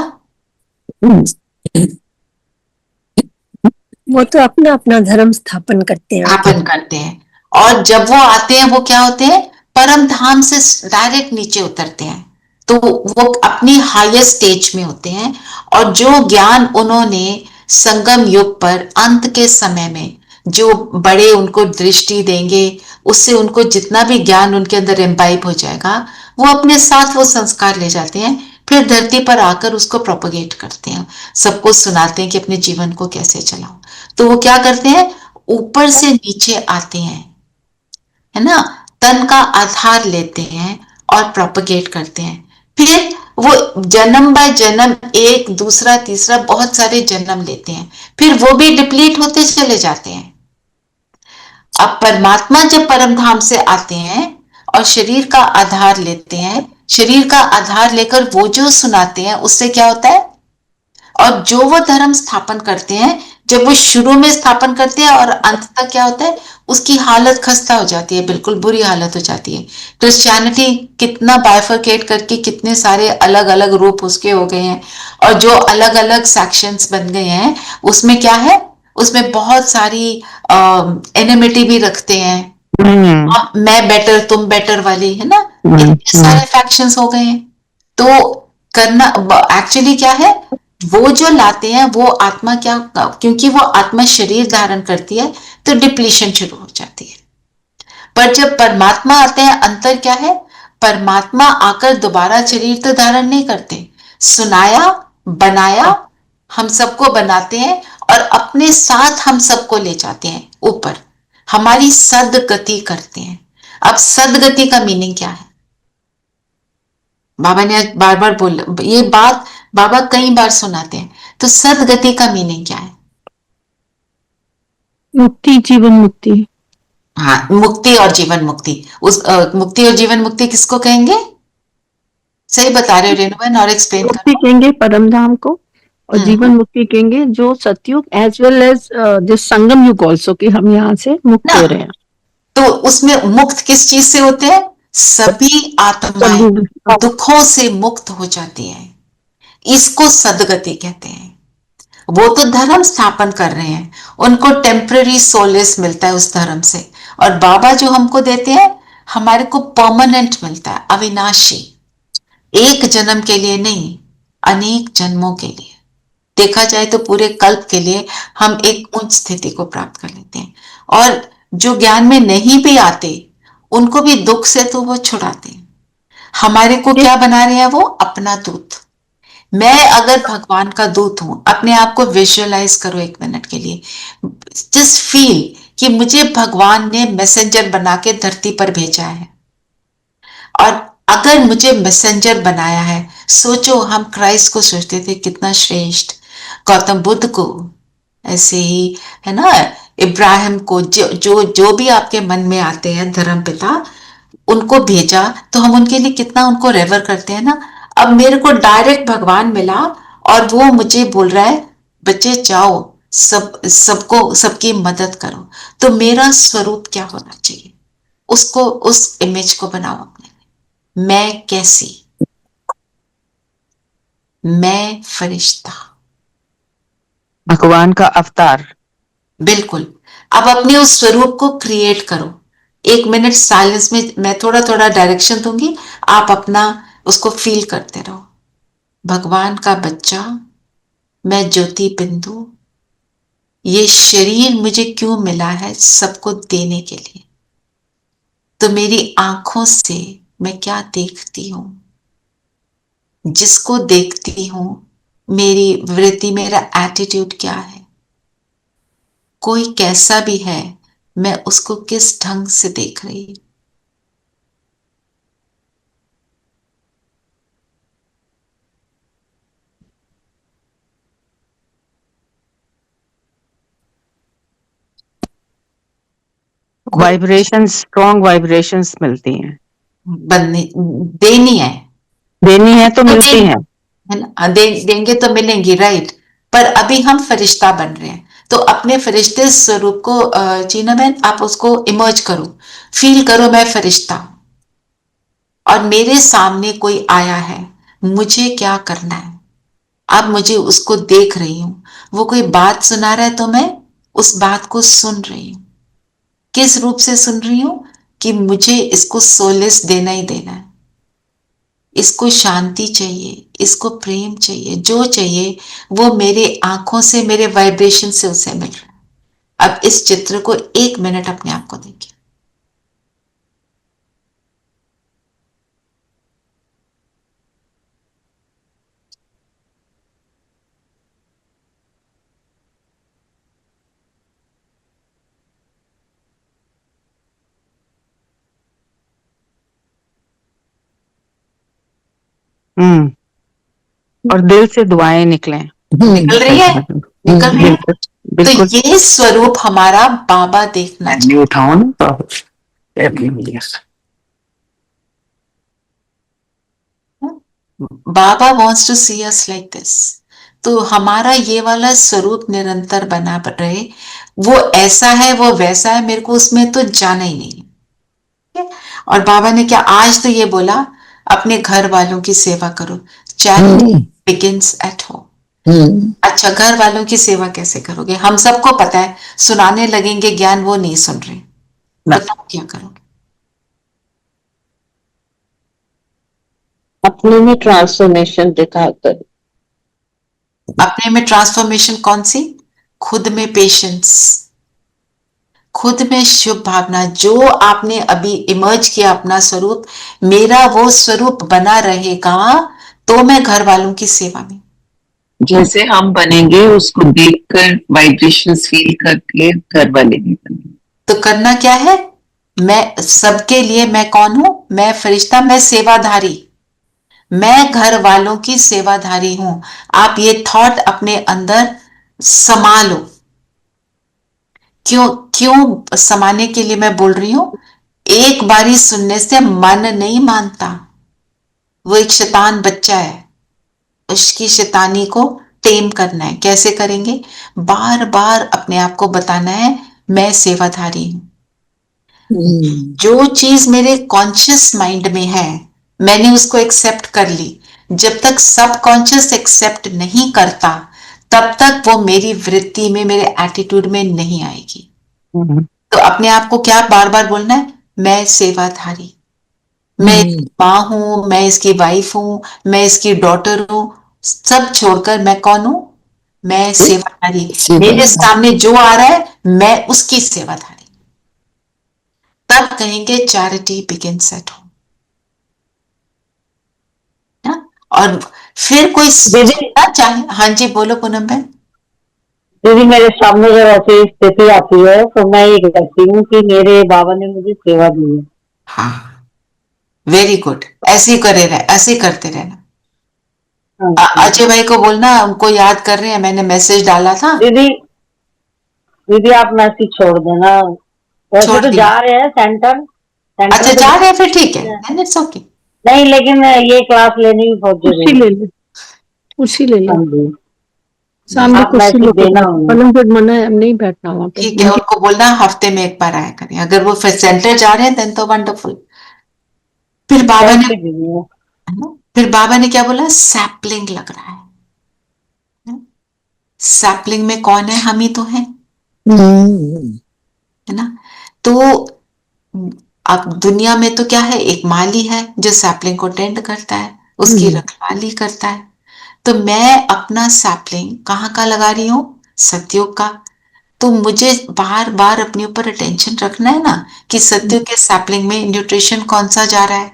वो तो अपना अपना धर्म स्थापन करते हैं। स्थापन करते हैं। और जब वो आते हैं, वो क्या होते हैं? परम धाम से डायरेक्ट नीचे उतरते हैं। तो वो अपनी हाईएस्ट स्टेज में होते हैं। और जो ज्ञान उन्होंने संगम युग पर अंत के समय में जो बड़े उनको दृष्टि देंगे, उससे उनको जितना भी ज्ञान उनके अंदर इम्बाइब हो जाएगा, वो अपने साथ वो संस्कार ले जाते हैं। फिर धरती पर आकर उसको प्रोपोगेट करते हैं, सबको सुनाते हैं कि अपने जीवन को कैसे चलाओ। तो वो क्या करते हैं? ऊपर से नीचे आते हैं, है ना, तन का आधार लेते हैं और प्रोपोगेट करते हैं। फिर वो जन्म बाय जन्म, एक दूसरा तीसरा बहुत सारे जन्म लेते हैं, फिर वो भी डिप्लीट होते चले जाते हैं। अब परमात्मा जब परम धाम से आते हैं और शरीर का आधार लेते हैं, शरीर का आधार लेकर वो जो सुनाते हैं, उससे क्या होता है? और जो वो धर्म स्थापन करते हैं, जब वो शुरू में स्थापन करते हैं और अंत तक क्या होता है? उसकी हालत खस्ता हो जाती है, बिल्कुल बुरी हालत हो जाती है। क्रिश्चियनिटी कितना बाइफरकेट करके कितने सारे अलग अलग रूप उसके हो गए हैं, और जो अलग अलग सेक्शंस बन गए हैं, उसमें क्या है? उसमें बहुत सारी एनिमिटी भी रखते हैं। मैं बेटर तुम बेटर वाली, है ना, इतने सारे फैक्शंस हो गए हैं। तो करना एक्चुअली क्या है? वो जो लाते हैं वो आत्मा क्या, क्योंकि वो आत्मा शरीर धारण करती है, तो डिप्लीशन शुरू हो जाती है। पर जब परमात्मा आते हैं, अंतर क्या है? परमात्मा आकर दोबारा शरीर तो धारण नहीं करते, सुनाया, बनाया, हम सबको बनाते हैं और अपने साथ हम सबको ले जाते हैं ऊपर, हमारी सदगति करते हैं। अब सदगति का मीनिंग क्या है? बाबा ने आज बार बार बोला ये बात, बाबा कई बार सुनाते हैं। तो सदगति का मीनिंग क्या है? मुक्ति, जीवन मुक्ति। हाँ, मुक्ति और जीवन मुक्ति। उस मुक्ति और जीवन मुक्ति किसको कहेंगे? सही बता रहे हो रेणुबेन, और एक्सप्लेन मुक्ति करो। कहेंगे परम धाम को, और जीवन मुक्ति कहेंगे जो सतयुग एज वेल एज दिस संगम युग ऑल्सो, कि हम यहाँ से मुक्त हो रहे हैं। तो उसमें मुक्त किस चीज से होते हैं? सभी आत्माएं दुखों से मुक्त हो जाती हैं। इसको सदगति कहते हैं। वो तो धर्म स्थापन कर रहे हैं, उनको टेम्पररी सोलेस मिलता है उस धर्म से, और बाबा जो हमको देते हैं, हमारे को परमानेंट मिलता है, अविनाशी। एक जन्म के लिए नहीं, अनेक जन्मों के लिए। देखा जाए तो पूरे कल्प के लिए हम एक उच्च स्थिति को प्राप्त कर लेते हैं। और जो ज्ञान में नहीं भी आते, उनको भी दुख से तो वो छुड़ाते हैं। हमारे को क्या बना रहे हैं? वो अपना दूत। मैं अगर भगवान का दूत हूं, अपने आप को विजुअलाइज करो एक मिनट के लिए, जस्ट फील कि मुझे भगवान ने मैसेंजर बना के धरती पर भेजा है। और अगर मुझे मैसेंजर बनाया है, सोचो हम क्राइस्ट को सोचते थे कितना श्रेष्ठ, गौतम बुद्ध को, ऐसे ही है ना, इब्राहिम को, जो भी आपके मन में आते हैं धर्म पिता, उनको भेजा, तो हम उनके लिए कितना उनको रेवर करते हैं ना। अब मेरे को डायरेक्ट भगवान मिला और वो मुझे बोल रहा है, बच्चे जाओ, सबको सबकी मदद करो। तो मेरा स्वरूप क्या होना चाहिए? उसको, उस इमेज को बनाओ अपने में। मैं कैसी? मैं फरिश्ता, भगवान का अवतार। बिल्कुल। अब अपने उस स्वरूप को क्रिएट करो। 1 मिनट साइलेंस में मैं थोड़ा थोड़ा डायरेक्शन दूंगी, आप अपना उसको फील करते रहो। भगवान का बच्चा, मैं ज्योति बिंदु, ये शरीर मुझे क्यों मिला है? सबको देने के लिए। तो मेरी आंखों से मैं क्या देखती हूं? जिसको देखती हूं, मेरी वृत्ति, मेरा एटीट्यूड क्या है? कोई कैसा भी है, मैं उसको किस ढंग से देख रही हूं? वाइब्रेशंस, स्ट्रॉन्ग वाइब्रेशंस मिलती हैं। बनने देनी है, देनी है तो मिलती हैं। है ना, देंगे तो मिलेंगी, राइट। पर अभी हम फरिश्ता बन रहे हैं, तो अपने फरिश्ते स्वरूप को चीना बहन आप उसको इमर्ज करो, फील करो मैं फरिश्ता हूं और मेरे सामने कोई आया है, मुझे क्या करना है। अब मुझे उसको देख रही हूं, वो कोई बात सुना रहा है तो मैं उस बात को सुन रही हूं। किस रूप से सुन रही हूं कि मुझे इसको सोलिस देना ही देना है, इसको शांति चाहिए, इसको प्रेम चाहिए, जो चाहिए वो मेरे आंखों से, मेरे वाइब्रेशन से उसे मिल रहा है। अब इस चित्र को 1 मिनट अपने आप को देखिए। और दिल से दुआएं निकलें। निकल रही है, निकल रही है। तो बिल्कुल। ये स्वरूप हमारा बाबा देखना चाहिए। उठाओ ना तो Baba wants to see us like this. तो हमारा ये वाला स्वरूप निरंतर बना रहे, वो ऐसा है वो वैसा है, मेरे को उसमें तो जाना ही नहीं है। और बाबा ने क्या आज तो ये बोला, अपने घर वालों की सेवा करो, चैरिटी बिगिंस एट होम। अच्छा, घर वालों की सेवा कैसे करोगे? हम सबको पता है, सुनाने लगेंगे ज्ञान, वो नहीं सुन रहे, बताओ क्या करोगे? अपने में ट्रांसफॉर्मेशन दिखाकर। अपने में ट्रांसफॉर्मेशन कौन सी? खुद में पेशेंस, खुद में शुभ भावना। जो आपने अभी इमर्ज किया अपना स्वरूप, मेरा वो स्वरूप बना रहेगा तो मैं घर वालों की सेवा में। जैसे हम बनेंगे उसको देखकर वाइब्रेशंस फील करके घर वाले भी बनेंगे। तो करना क्या है? मैं सबके लिए, मैं कौन हूं? मैं फरिश्ता, मैं सेवाधारी, मैं घर वालों की सेवाधारी हूं। आप ये थॉट अपने अंदर समा लो। क्यों क्यों समाने के लिए मैं बोल रही हूं? एक बारी सुनने से मन नहीं मानता, वो एक शैतान बच्चा है, उसकी शैतानी को टेम करना है। कैसे करेंगे? बार बार अपने आप को बताना है मैं सेवाधारी हूं। जो चीज मेरे कॉन्शियस माइंड में है मैंने उसको एक्सेप्ट कर ली। जब तक सब कॉन्शियस एक्सेप्ट नहीं करता तब तक वो मेरी वृत्ति में, मेरे एटीट्यूड में नहीं आएगी। तो अपने आप को क्या बार बार बोलना है? मैं सेवाधारी, मैं माँ हूं, मैं इसकी वाइफ हूं, मैं इसकी डॉटर हूं। सब छोड़कर मैं कौन हूं? मैं सेवाधारी। मेरे सामने जो आ रहा है मैं उसकी सेवाधारी। तब कहेंगे चैरिटी बिगिंस एट होम। और फिर कोई सोचना चाहे। हाँ जी, बोलो पूनम बहन। दीदी मेरे सामने जब ऐसी स्थिति आती है तो मैं ये कहती हूँ कि मेरे बाबा ने मुझे सेवा दी है। हाँ, वेरी गुड। ऐसे ही करे रहे, ऐसे ही करते रहना। अजय भाई को बोलना, उनको याद कर रहे हैं, मैंने मैसेज डाला था। दीदी दीदी आप मैसेज छोड़ देना, वैसे तो जा रहे हैं सेंटर। अच्छा, जा रहे हैं, फिर ठीक है, इट्स ओके। नहीं लेकिन ये क्लास लेनी भी बहुत कुर्सी जरूरी ले है। ले, कुर्सी ले ले, हाँ जी, सामने आप कुर्सी मैसेज लो। देना उन्हें। पलंग पे मना है, नहीं बैठना वहां पे। ठीक है, उनको बोलना हफ्ते में एक बार आया करें। अगर वो फिर सेंटर जा रहे हैं देन तो वंडरफुल। फिर बाबा ने थैंक यू दीदी। फिर बाबा ने क्या बोला? सैपलिंग लग रहा है। सैपलिंग में कौन है? हम ही तो हैं, है ना? तो अब दुनिया में तो क्या है, एक माली है जो सैपलिंग को टेंड करता है, उसकी रखवाली करता है। तो मैं अपना सैपलिंग कहाँ का लगा रही हूं? सतयुग का। तो मुझे बार बार अपने ऊपर अटेंशन रखना है ना कि सत्युग के सैपलिंग में न्यूट्रिशन कौन सा जा रहा है,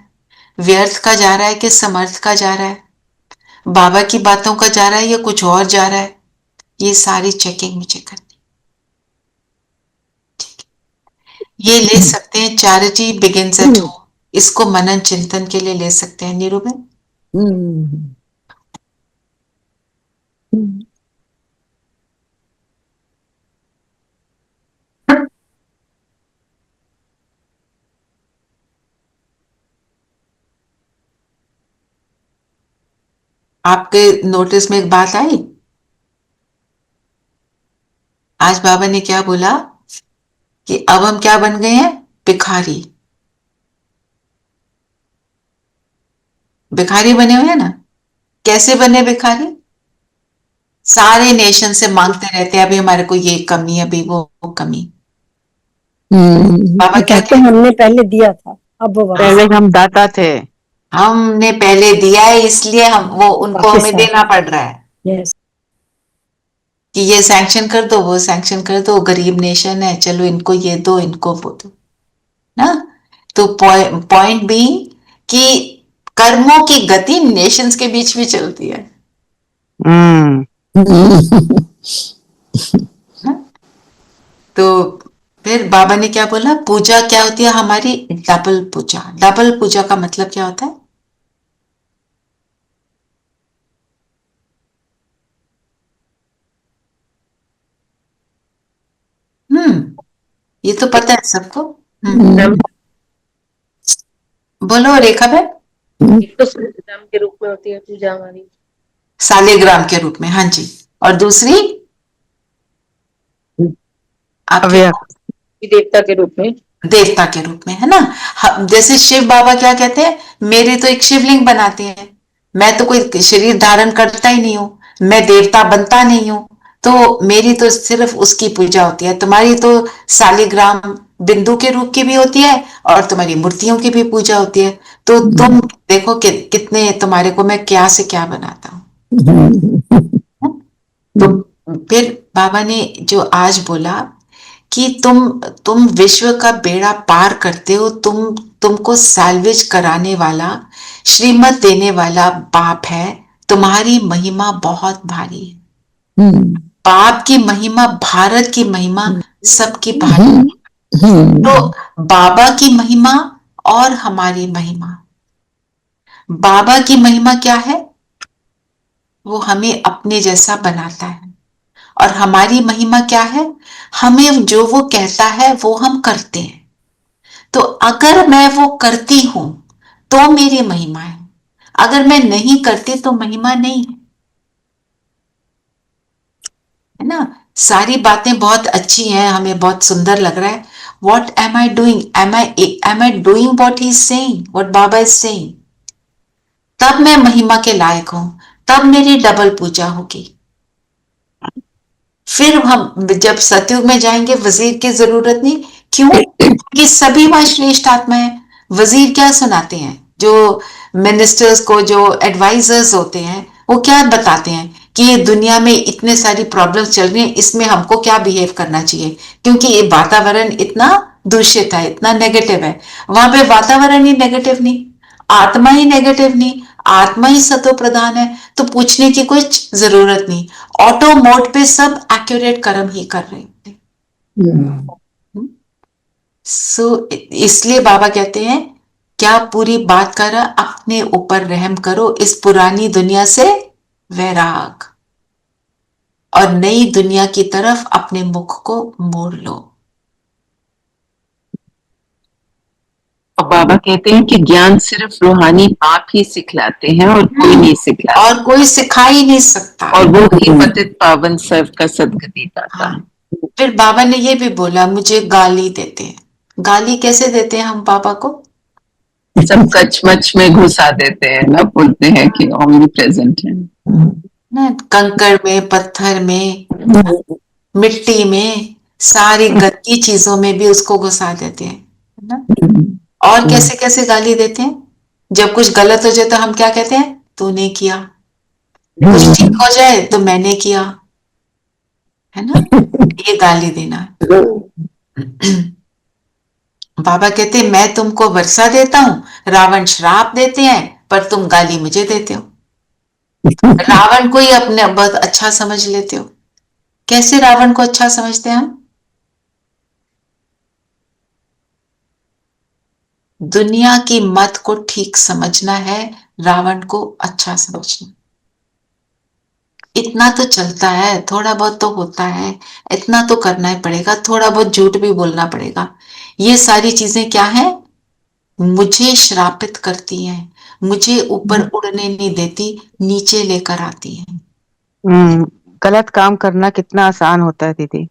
व्यर्थ का जा रहा है कि समर्थ का जा रहा है, बाबा की बातों का जा रहा है या कुछ और जा रहा है। ये सारी चेकिंग मुझे करनी। ये ले सकते हैं चैरिटी बिगिंस एट होम, इसको मनन चिंतन के लिए ले सकते हैं नीरू बहन। आपके नोटिस में एक बात आई? आज बाबा ने क्या बोला कि अब हम क्या बन गए हैं? भिखारी। भिखारी बने हुए हैं ना। कैसे बने भिखारी? सारे नेशन से मांगते रहते हैं, अभी हमारे को ये कमी, अभी वो कमी। बाबा क्या कहते हैं हमने पहले दिया था, अब वो वापस पहले हम दाता थे। हमने पहले दिया है, इसलिए हम वो उनको वापस हमें आ- देना पड़ रहा है यस। कि ये सैंक्शन कर दो, वो सैंक्शन कर दो, गरीब नेशन है, चलो इनको ये दो, इनको वो दो ना। तो पॉइंट भी कि कर्मों की गति नेशंस के बीच भी चलती है हम्म। ना? तो फिर बाबा ने क्या बोला? पूजा क्या होती है हमारी? डबल पूजा। डबल पूजा का मतलब क्या होता है? ये तो पता है सबको। बोलो रेखा बहन। एक तो शालिग्राम के रूप में होती है पूजा हमारी। सालिग्राम के रूप में, हाँ जी। और दूसरी आपके अव्यक्त। देवता के रूप में। देवता के रूप में, है ना। जैसे शिव बाबा क्या कहते हैं? मेरे तो एक शिवलिंग बनाते हैं, मैं तो कोई शरीर धारण करता ही नहीं हूं, मैं देवता बनता नहीं हूं, तो मेरी तो सिर्फ उसकी पूजा होती है। तुम्हारी तो सालिग्राम बिंदु के रूप की भी होती है और तुम्हारी मूर्तियों की भी पूजा होती है। तो तुम देखो कि कितने तुम्हारे को मैं क्या से क्या बनाता हूँ। तो फिर बाबा ने जो आज बोला कि तुम विश्व का बेड़ा पार करते हो, तुमको सैल्वेज कराने वाला, श्रीमत देने वाला बाप है, तुम्हारी महिमा बहुत भारी है। बाप की महिमा, भारत की महिमा सबकी भारी है। तो बाबा की महिमा और हमारी महिमा। बाबा की महिमा क्या है? वो हमें अपने जैसा बनाता है। और हमारी महिमा क्या है? हमें जो वो कहता है वो हम करते हैं। तो अगर मैं वो करती हूं तो मेरी महिमा है, अगर मैं नहीं करती तो महिमा नहीं है ना। सारी बातें बहुत अच्छी हैं, हमें बहुत सुंदर लग रहा है। What am I doing? Am I doing what he is saying, what baba is saying? तब मैं महिमा के लायक हूं, तब मेरी डबल पूजा होगी। फिर हम जब सतयुग में जाएंगे, वजीर की जरूरत नहीं। क्यों? क्योंकि सभी वहां श्रेष्ठ आत्मा है। वजीर क्या सुनाते हैं? जो मिनिस्टर्स को, जो एडवाइजर्स होते हैं, वो क्या बताते हैं कि ये दुनिया में इतने सारी प्रॉब्लम्स चल रही हैं, इसमें हमको क्या बिहेव करना चाहिए, क्योंकि ये वातावरण इतना दूषित है, इतना नेगेटिव है। वहां पे वातावरण ही नेगेटिव नहीं, आत्मा ही नेगेटिव नहीं, आत्मा ही सतो प्रधान है, तो पूछने की कुछ जरूरत नहीं। ऑटो मोड पे सब एक्यूरेट कर्म ही कर रहे होते। इसलिए बाबा कहते हैं क्या पूरी बात कर, अपने ऊपर रहम करो, इस पुरानी दुनिया से वैराग, और नई दुनिया की तरफ अपने मुख को मोड़ लो। और बाबा कहते हैं कि ज्ञान सिर्फ रूहानी बाप ही सिखलाते हैं और कोई नहीं सिखलाता, और कोई सिखा ही नहीं सकता, और वो ही पतित पावन सर्व का सदगति दाता है। फिर बाबा ने ये भी बोला, मुझे गाली देते हैं। गाली कैसे देते हैं हम बाबा को? सब कचमच में घुसा देते हैं ना, बोलते हैं कि ओमनी प्रेजेंट है ना, कंकड़ में, पत्थर में, मिट्टी में, सारी गंदी चीजों में भी उसको घुसा देते हैं ना। और कैसे कैसे गाली देते हैं? जब कुछ गलत हो जाए तो हम क्या कहते हैं? तूने किया। कुछ ठीक हो जाए तो मैंने किया, है ना। ये गाली देना। बाबा कहते हैं मैं तुमको वर्षा देता हूं, रावण श्राप देते हैं, पर तुम गाली मुझे देते हो। रावण को ही अपने बहुत अच्छा समझ लेते हो। कैसे रावण को अच्छा समझते हैं हम? दुनिया की मत को ठीक समझना है, रावण को अच्छा समझना। इतना तो चलता है, थोड़ा बहुत तो होता है, इतना तो करना ही पड़ेगा, थोड़ा बहुत झूठ भी बोलना पड़ेगा। ये सारी चीजें क्या है? मुझे श्रापित करती हैं, मुझे ऊपर उड़ने नहीं देती, नीचे लेकर आती है। गलत काम करना कितना आसान होता है दीदी।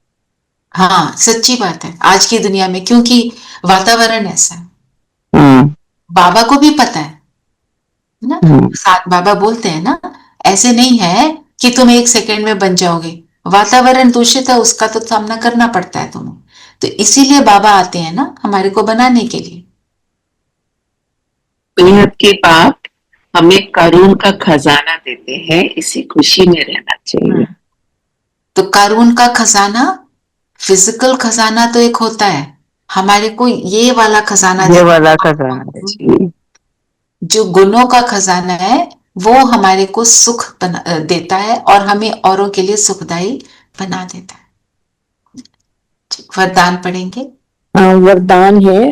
हाँ, सच्ची बात है आज की दुनिया में, क्योंकि वातावरण ऐसा है। बाबा को भी पता है ना, साथ बाबा बोलते हैं ना, ऐसे नहीं है कि तुम 1 सेकंड में बन जाओगे, वातावरण दूषित है, उसका तो सामना करना पड़ता है तुम्हें। तो इसीलिए बाबा आते हैं ना हमारे को बनाने के लिए। बेहद के बाप हमें कारून का खजाना देते हैं, इसी खुशी में रहना चाहिए। तो कारून का खजाना, फिजिकल खजाना तो एक होता है, हमारे को ये वाला खजाना, ये वाला खजाना, जो गुणों का खजाना है, वो हमारे को सुख देता है और हमें औरों के लिए सुखदायी बना देता है। वरदान पढ़ेंगे। वरदान है,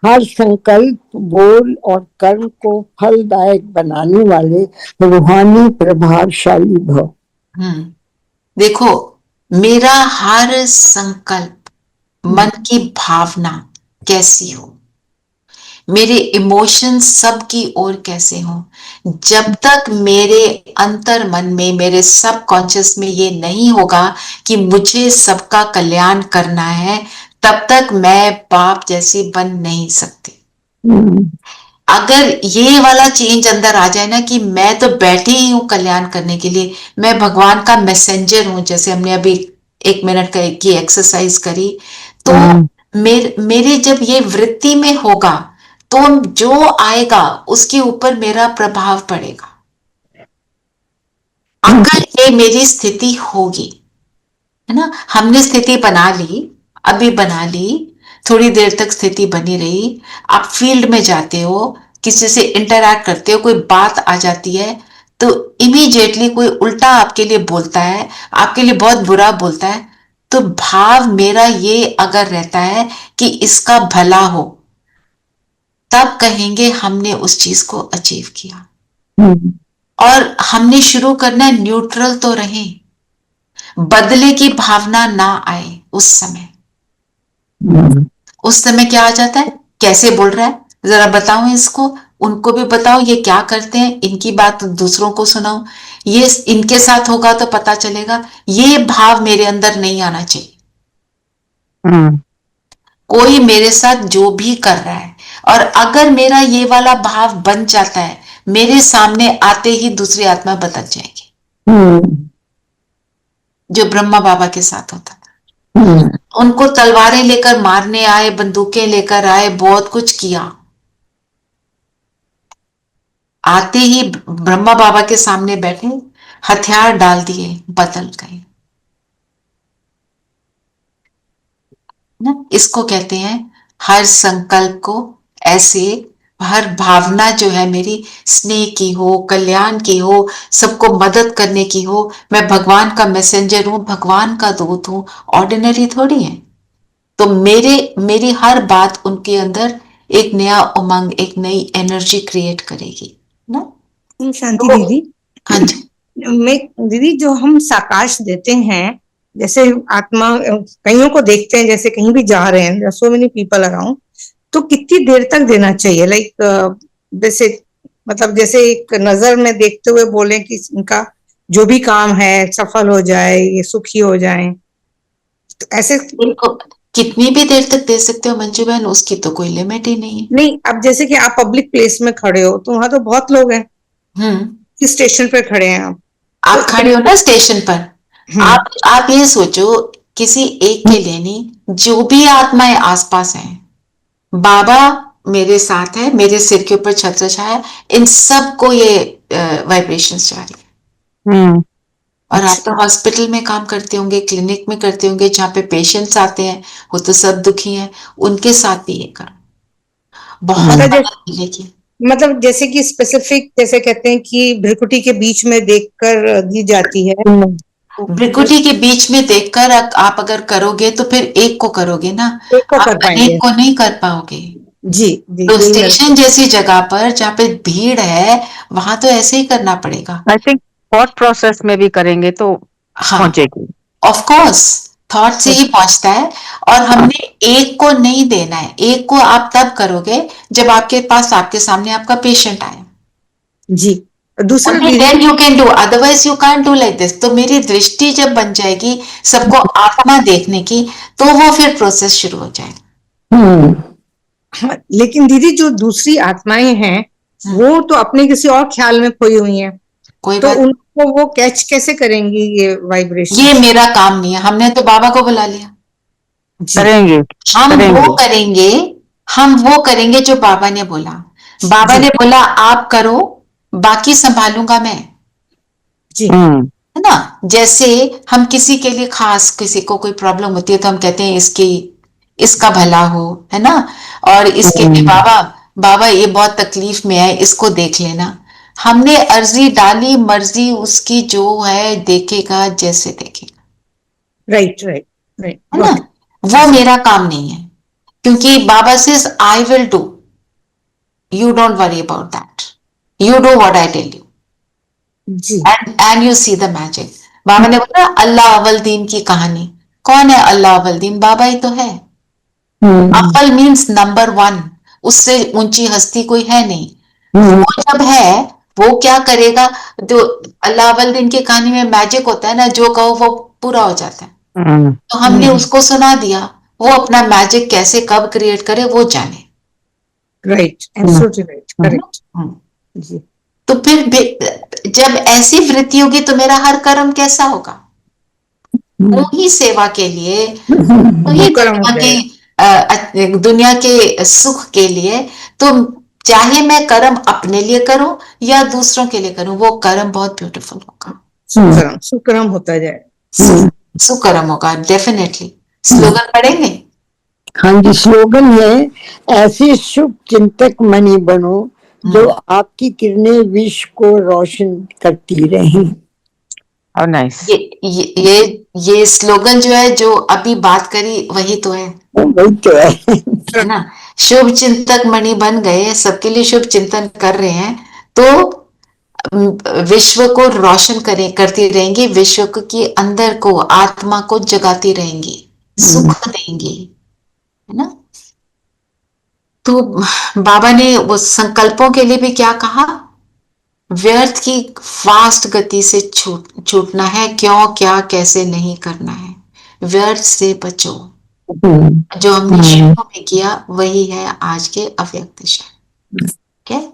हर संकल्प, बोल और कर्म को फलदायक बनाने वाले रूहानी प्रभावशाली भव। देखो, मेरा हर संकल्प, मन की भावना कैसी हो, मेरे इमोशंस सब की ओर कैसे हो, जब तक मेरे अंतर मन में, मेरे सबकॉन्शियस में ये नहीं होगा कि मुझे सबका कल्याण करना है, तब तक मैं बाप जैसी बन नहीं सकती। अगर ये वाला चेंज अंदर आ जाए ना कि मैं तो बैठी ही हूं कल्याण करने के लिए, मैं भगवान का मैसेंजर हूं, जैसे हमने अभी 1 मिनट की एक्सरसाइज करी, तो मेरे जब ये वृत्ति में होगा तो जो आएगा उसके ऊपर मेरा प्रभाव पड़ेगा। अगर ये मेरी स्थिति होगी, है ना, हमने स्थिति बना ली, अभी बना ली, थोड़ी देर तक स्थिति बनी रही, आप फील्ड में जाते हो, किसी से इंटरैक्ट करते हो, कोई बात आ जाती है, तो इमीडिएटली कोई उल्टा आपके लिए बोलता है, आपके लिए बहुत बुरा बोलता है, तो भाव मेरा ये अगर रहता है कि इसका भला हो, तब कहेंगे हमने उस चीज को अचीव किया। और हमने शुरू करना है न्यूट्रल तो रहे, बदले की भावना ना आए उस समय। उस समय क्या आ जाता है, कैसे बोल रहा है, जरा बताओ इसको, उनको भी बताओ ये क्या करते हैं, इनकी बात दूसरों को सुनाओ, ये इनके साथ होगा तो पता चलेगा। ये भाव मेरे अंदर नहीं आना चाहिए। कोई मेरे साथ जो भी कर रहा है, और अगर मेरा ये वाला भाव बन जाता है, मेरे सामने आते ही दूसरी आत्मा बदल जाएगी। जो ब्रह्मा बाबा के साथ होता था, उनको तलवारें लेकर मारने आए, बंदूकें लेकर आए, बहुत कुछ किया, आते ही ब्रह्मा बाबा के सामने बैठे, हथियार डाल दिए, बदल गए ना। इसको कहते हैं हर संकल्प को ऐसे, हर भावना जो है मेरी स्नेह की हो, कल्याण की हो, सबको मदद करने की हो, मैं भगवान का मैसेंजर हूं, भगवान का दूत हूं, ऑर्डिनरी थोड़ी है। तो मेरी हर बात उनके अंदर एक नया उमंग, एक नई एनर्जी क्रिएट करेगी ना। शांति दीदी, हाँ जी, मैं दीदी, जो हम साकाश देते हैं, जैसे आत्मा कईयों को देखते हैं, जैसे कहीं भी जा रहे हैं, सो मेनी पीपल अराउंड, तो कितनी देर तक देना चाहिए? लाइक जैसे, मतलब जैसे एक नजर में देखते हुए बोले कि इनका जो भी काम है सफल हो जाए, ये सुखी हो जाए, तो ऐसे कितनी भी देर तक दे सकते हो मंजू बहन, उसकी तो कोई लिमिट ही नहीं है। नहीं, अब जैसे कि आप पब्लिक प्लेस में खड़े हो, तो वहां तो बहुत लोग हैं, स्टेशन पे खड़े हैं, आप खड़े हो ना स्टेशन पर, आप ये सोचो, किसी एक के लिए नहीं, जो भी आत्माएं आसपास हैं, बाबा मेरे साथ है, मेरे सिर के ऊपर छत्र छाया, इन सब को ये वाइब्रेशंस जा रही है। और आप तो हॉस्पिटल में काम करते होंगे, क्लिनिक में करते होंगे, जहाँ पे पेशेंट्स आते हैं, वो तो सब दुखी हैं, उनके साथ भी ये करो, बहुत मिलेगी। मतलब जैसे कि स्पेसिफिक, जैसे कहते हैं कि भ्रिकुटी के बीच में देखकर दी जाती है, भ्रिकुटी के बीच में देखकर आप अगर करोगे तो फिर एक को करोगे ना, एक को आप कर पाएंगे, एक को नहीं कर पाओगे। जी, तो स्टेशन जैसी जगह पर जहाँ पे भीड़ है, वहां तो ऐसे ही करना पड़ेगा। आई थिंक थॉट प्रोसेस में भी करेंगे तो पहुंचेगी। ऑफ कोर्स थॉट से ही पहुंचता है, और हमने एक को नहीं देना है। एक को आप तब करोगे जब आपके पास, आपके सामने आपका पेशेंट आए, जी। दूसरा Only दीदी, then you can do, otherwise you can't do like this. तो मेरी दृष्टि जब बन जाएगी सबको आत्मा देखने की, तो वो फिर प्रोसेस शुरू हो जाएगा। हाँ, लेकिन दीदी जो दूसरी आत्माएं हैं वो तो अपने किसी और ख्याल में खोई हुई हैं, कोई तो बात, उनको वो कैच कैसे करेंगी ये वाइब्रेशन? ये मेरा काम नहीं है, हमने तो बाबा को बुला लिया। करेंगे हम करेंगे। वो करेंगे, हम वो करेंगे जो बाबा ने बोला। बाबा ने बोला आप करो, बाकी संभालूंगा मैं, जी। है ना। जैसे हम किसी के लिए, खास किसी को कोई प्रॉब्लम होती है तो हम कहते हैं इसका भला हो, है ना। और इसके लिए बाबा, बाबा ये बहुत तकलीफ में है, इसको देख लेना। हमने अर्जी डाली, मर्जी उसकी जो है, देखेगा जैसे देखेगा। राइट राइट राइट, है ना। वो मेरा काम नहीं है, क्योंकि Baba says I will do, you don't worry about that, you do what I tell you, जी। And you see the magic. Baba ने बोला अल्लाह अव्वल दीन की कहानी, कौन है अल्लाह अव्वल दीन? बाबा ही तो है। अव्वल मीन्स नंबर वन, उससे ऊंची हस्ती कोई है नहीं। वो जब है, वो क्या करेगा? जो अल्लाह अव्वल दीन की कहानी में मैजिक होता है ना, जो कहो वो पूरा हो जाता है। तो हमने उसको सुना दिया, वो अपना मैजिक कैसे कब क्रिएट करे वो जाने। Right, absolutely right, correct. जी। तो फिर जब ऐसी वृत्ति होगी तो मेरा हर कर्म कैसा होगा? वो ही सेवा के लिए, वही दुनिया के सुख के लिए। तो चाहे मैं कर्म अपने लिए करूं या दूसरों के लिए करूं, वो कर्म बहुत ब्यूटीफुल होगा। सुकर्म, सुकर्म होता जाए, सुकर्म होगा डेफिनेटली। स्लोगन पढ़ेंगे? हाँ जी, स्लोगन है, ऐसे शुभ चिंतक मणि बनो जो आपकी किरणें विश्व को रोशन करती रहें। How nice. ये स्लोगन जो है, जो अभी बात करी वही तो है, वही तो है ना। शुभ चिंतक मणि बन गए, सबके लिए शुभ चिंतन कर रहे हैं, तो विश्व को रोशन करती रहेंगी, विश्व के अंदर को, आत्मा को जगाती रहेंगी, सुख देंगी, है ना। तो बाबा ने वो संकल्पों के लिए भी क्या कहा? व्यर्थ की फास्ट गति से छूटना है, क्यों, क्या, कैसे नहीं करना है, व्यर्थ से बचो। जो हमने शुरू में किया वही है आज के अव्यक्त क्षण। ठीक है,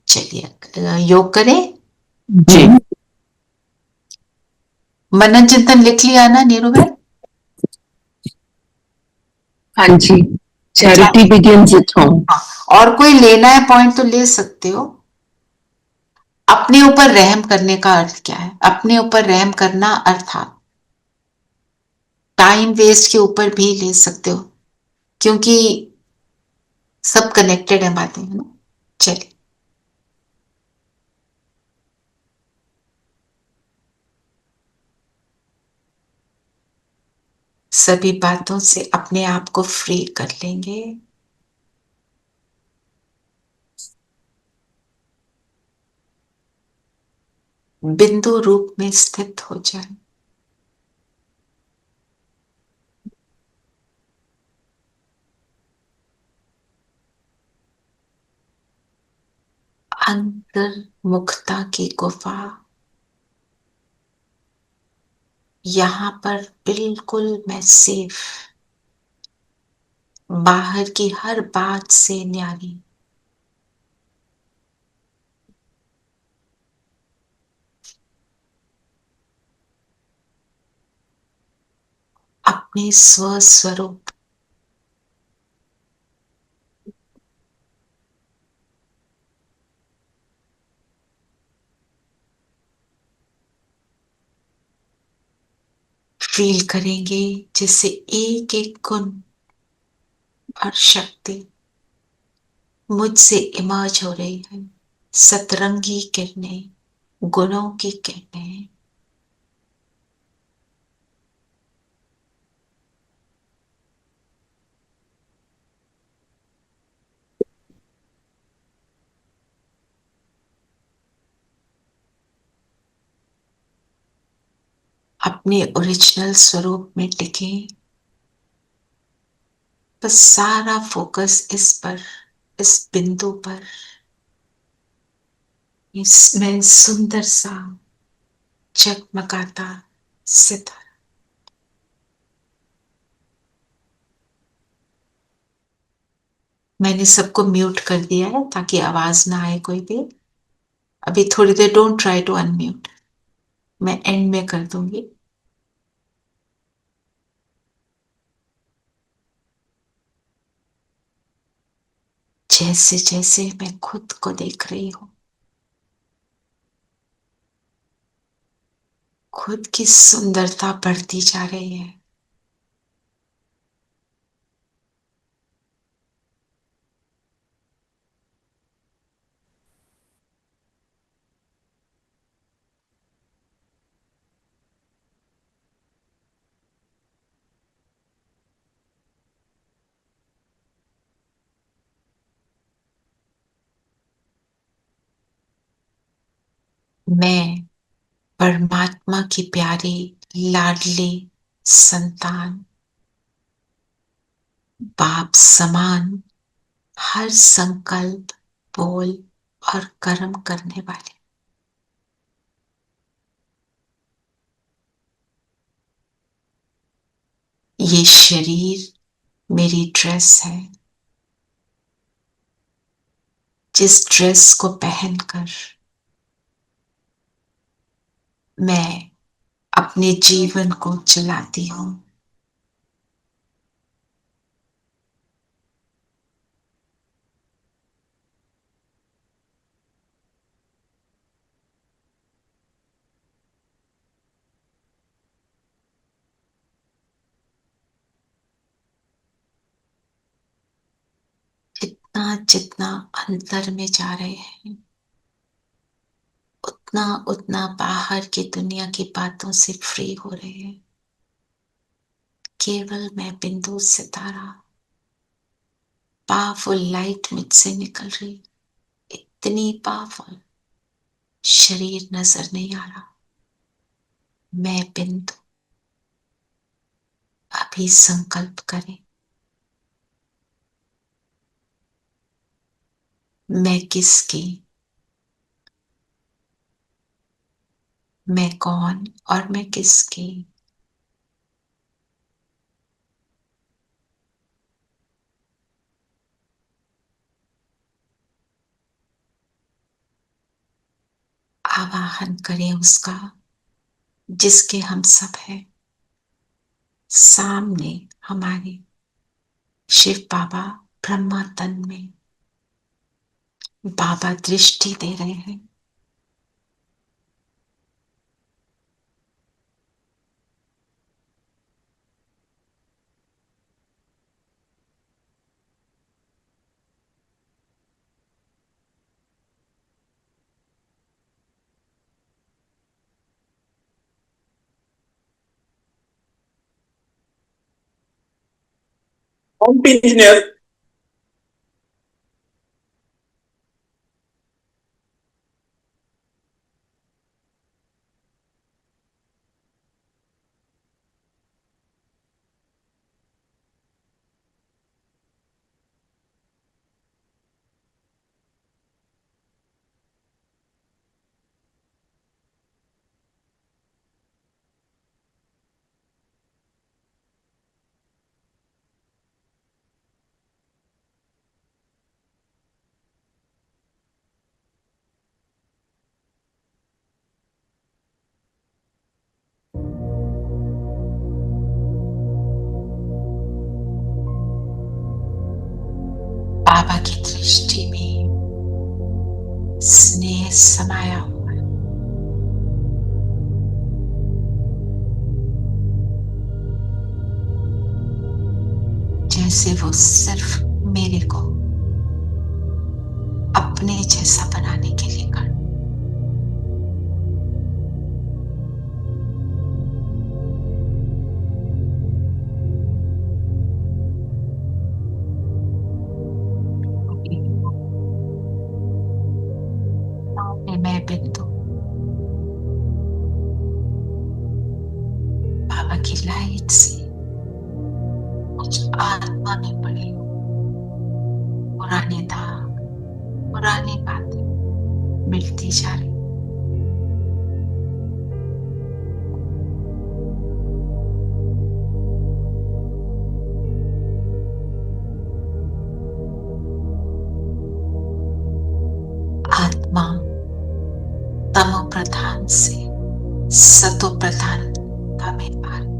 चलिए योग करें जी। मनन चिंतन लिख लिया ना नीरू भाई? हाँ जी, चैरिटी बिगिंस एट होम। और कोई लेना है पॉइंट तो ले सकते हो। अपने ऊपर रहम करने का अर्थ क्या है? अपने ऊपर रहम करना अर्थात टाइम वेस्ट के ऊपर भी ले सकते हो, क्योंकि सब कनेक्टेड है बातें, है ना। चलिए, सभी बातों से अपने आप को फ्री कर लेंगे। बिंदु रूप में स्थित हो जाए। अंतर्मुखता की गुफा, यहां पर बिल्कुल मैं सेफ, बाहर की हर बात से न्यारी। अपने स्वस्वरूप, फील करेंगे जैसे एक एक गुण और शक्ति मुझसे इमर्ज हो रही है। सतरंगी किरणें, गुणों की किरणें। अपने ओरिजिनल स्वरूप में टिके। बस सारा फोकस इस पर, इस बिंदु पर। इसमें सुंदर सा चकमकाता सितारा। मैंने सबको म्यूट कर दिया है ताकि आवाज ना आए कोई भी। अभी थोड़ी there don't try to unmute, मैं एंड में कर दूंगी। जैसे जैसे मैं खुद को देख रही हूं, खुद की सुंदरता बढ़ती जा रही है। मैं परमात्मा की प्यारी लाडली संतान, बाप समान हर संकल्प, बोल और कर्म करने वाले। ये शरीर मेरी ड्रेस है, जिस ड्रेस को पहनकर मैं अपने जीवन को चलाती हूं। जितना जितना अंतर में जा रहे हैं, उतना उतना बाहर की दुनिया की बातों से फ्री हो रहे हैं। केवल मैं बिंदु सितारा, पावरफुल लाइट मुझसे निकल रही, इतनी पावरफुल। शरीर नजर नहीं आ रहा, मैं बिंदु। अभी संकल्प करें, मैं किसकी, मैं कौन और मैं किसकी। आवाहन करें उसका जिसके हम सब हैं। सामने हमारे शिव बाबा ब्रह्मा तन में बाबा दृष्टि दे रहे हैं। इंजीनियर बाबा की दृष्टि में स्नेह समाया हुआ है। जैसे वो सिर्फ मेरे को अपने जैसा बनाने के लिए कर। मैं बिंदु बाबा की लाइट से कुछ आत्मा में पड़े पुराने दाग, पुरानी बातें मिटती जा रही। आत्मा तमो प्रधान से सतो प्रधान का में आ रही।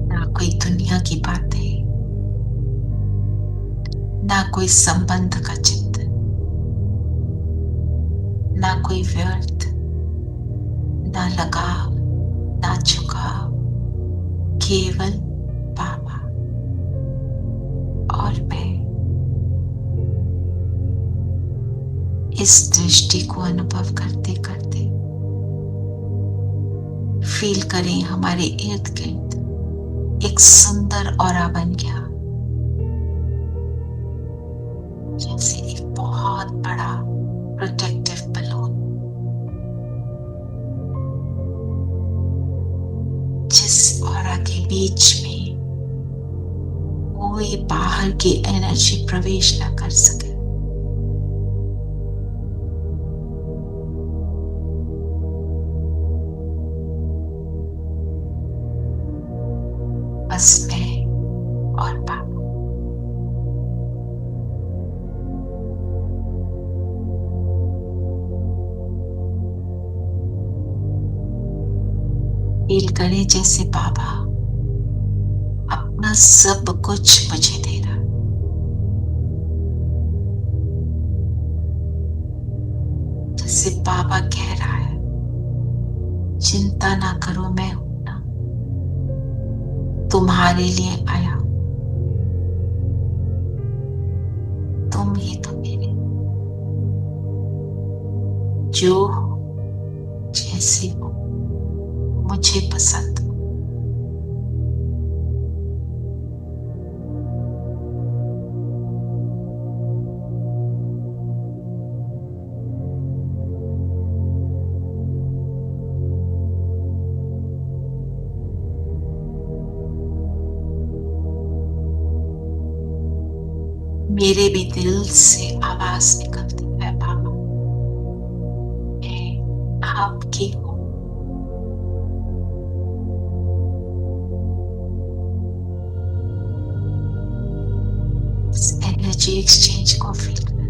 ना कोई दुनिया की बातें, ना कोई संबंध का चिंतन, ना कोई व्यर्थ, ना लगाव, ना झुकाव, केवल बाबा और मैं। इस दृष्टि को अनुभव करते करते फील करें हमारे इर्द गिर्द एक सुंदर ऑरा बन गया, जैसे एक बहुत बड़ा प्रोटेक्टिव बलून, जिस ऑरा के बीच में कोई बाहर की एनर्जी प्रवेश न कर सके। बस मैं और बाबा। फील करें जैसे बाबा अपना सब कुछ मुझे दे रहा। जैसे बाबा कह रहा है, चिंता ना करो, मैं हूं ना, तुम्हारे लिए आया, तुम ही तो मेरे, जो हो जैसे हो मुझे पसंद हो। मेरे भी दिल से आवाज निकलती है, बाबा मैं आपकी हूं। इस एनर्जी एक्सचेंज को फील करें।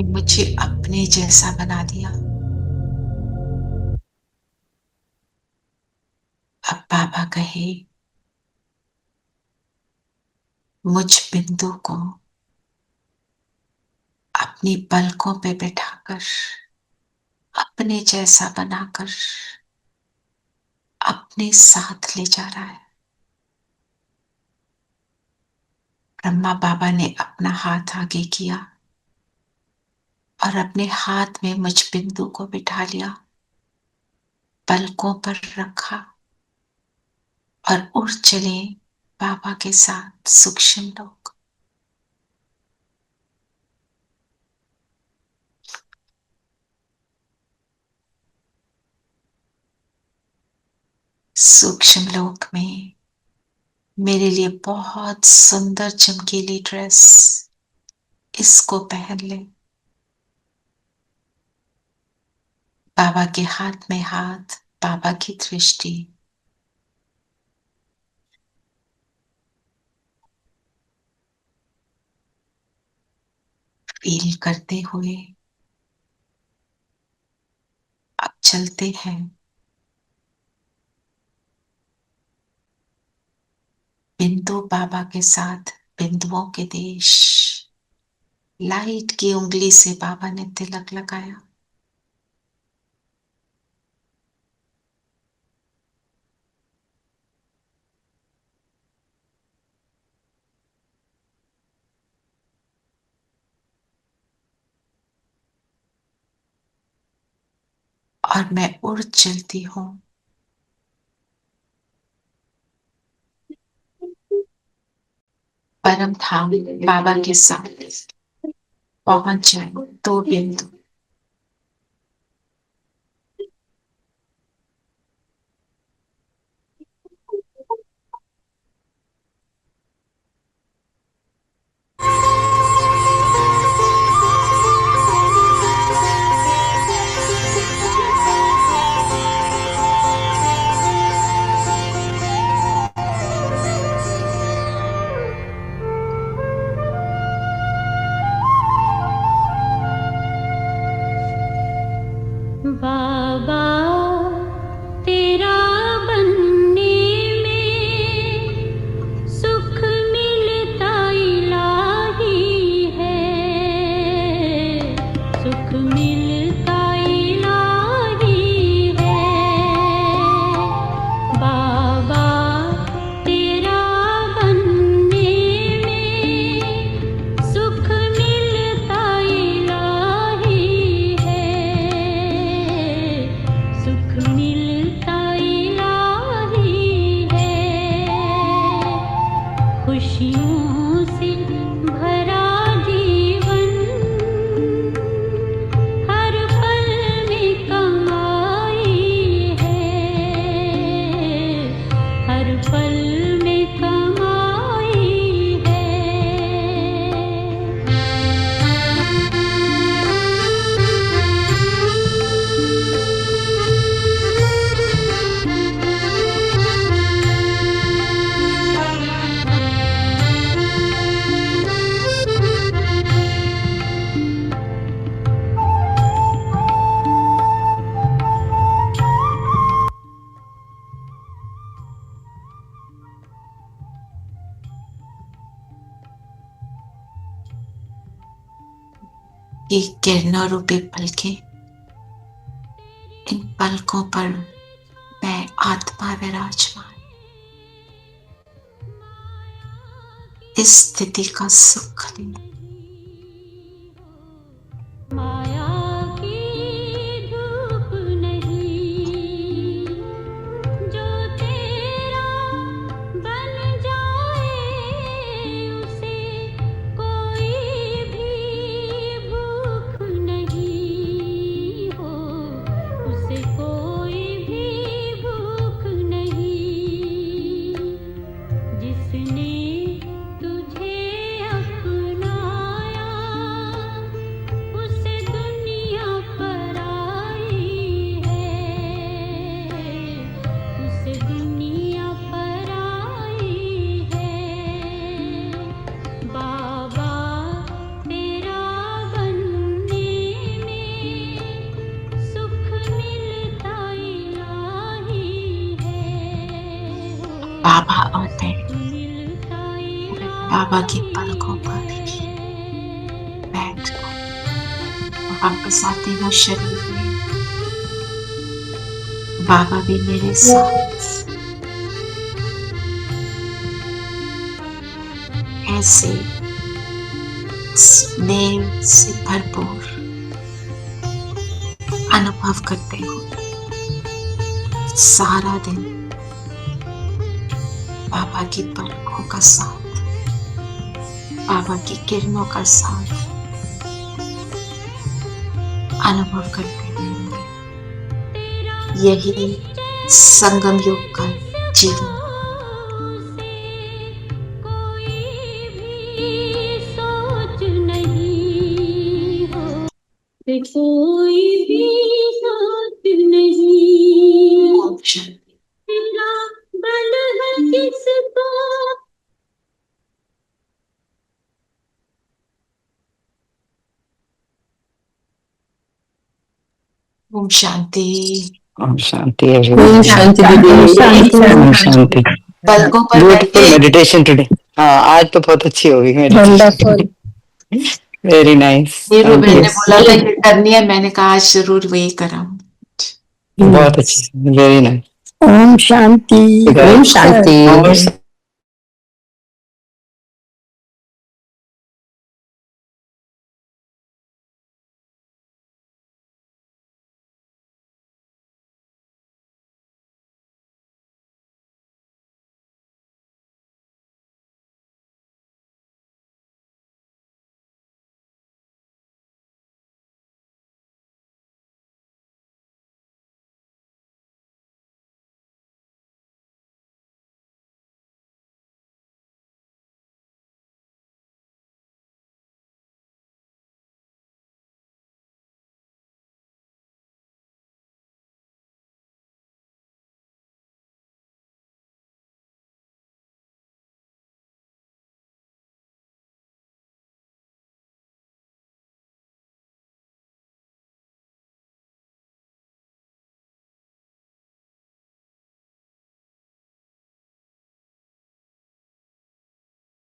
मुझे अपने जैसा बना दिया। अब बाबा कहे, मुझ बिंदु को अपनी पलकों पे बिठाकर अपने जैसा बनाकर अपने साथ ले जा रहा है। ब्रह्मा बाबा ने अपना हाथ आगे किया और अपने हाथ में मुझ बिंदु को बिठा लिया, पलकों पर रखा और उड़ चले बाबा के साथ सूक्ष्म लोक। सूक्ष्म लोक में मेरे लिए बहुत सुंदर चमकीली ड्रेस, इसको पहन ले। बाबा के हाथ में हाथ, बाबा की दृष्टि। फील करते हुए अब चलते हैं। बिंदु बाबा के साथ बिंदुओं के देश। लाइट की उंगली से बाबा ने तिलक लगाया। और मैं उड़ चलती हूँ। परम धाम बाबा के साथ पहुंच जाए। 2 बिंदु। बाबा तेरा बनने में सुख मिलता इलाही है, सुख मिलता इलाही है। बाबा तेरा बनने में सुख मिलता इलाही है, सुख मिलता इलाही है। खुशियों से भरा जीवन हर पल में कमाई है, हर पल में कमाई है। ये किरणों रूपी पलकें, इन पलकों पर मैं आत्मा विराजमान। इस स्थिति का सुख ले। माया की धूप नहीं, जो तेरा बन जाए उसे कोई भी भूख नहीं हो, उसे कोई भी भूख नहीं। जिसने तुझे अपनाया उसे दुनिया पर आई है, उसे दुनिया पर आई है। बाबा तेरा बनने में सुख मिलता इलाही है, बाबा और मैं मिलता बाबा की पलकों पर बैठ कर वापस आती हूँ शरीर में। बाबा भी मेरे साथ ऐसे स्नेह से भरपूर अनुभव करते हो। सारा दिन बाबा की पलकों का साथ, बाबा की किरणों का साथ अनुभव करते रहेंगे। यही संगम युग का जीवन। कोई भी सोच नहीं, ओम शांति। तेरा बल है किसको, ओम शांति। ओम शांति ओम everyone. शांति दीदी। ओम शांति। पलकों पर ब्यूटीफुल बैठे मेडिटेशन टुडे। हाँ, आज तो बहुत अच्छी होगी meditation. Wonderful. Very nice. Neeru बहन ने बोला था ये करनी है, मैंने कहा आज जरूर वही कराऊं। बहुत अच्छी, वेरी नाइस। ओम शांति। ओम शांति।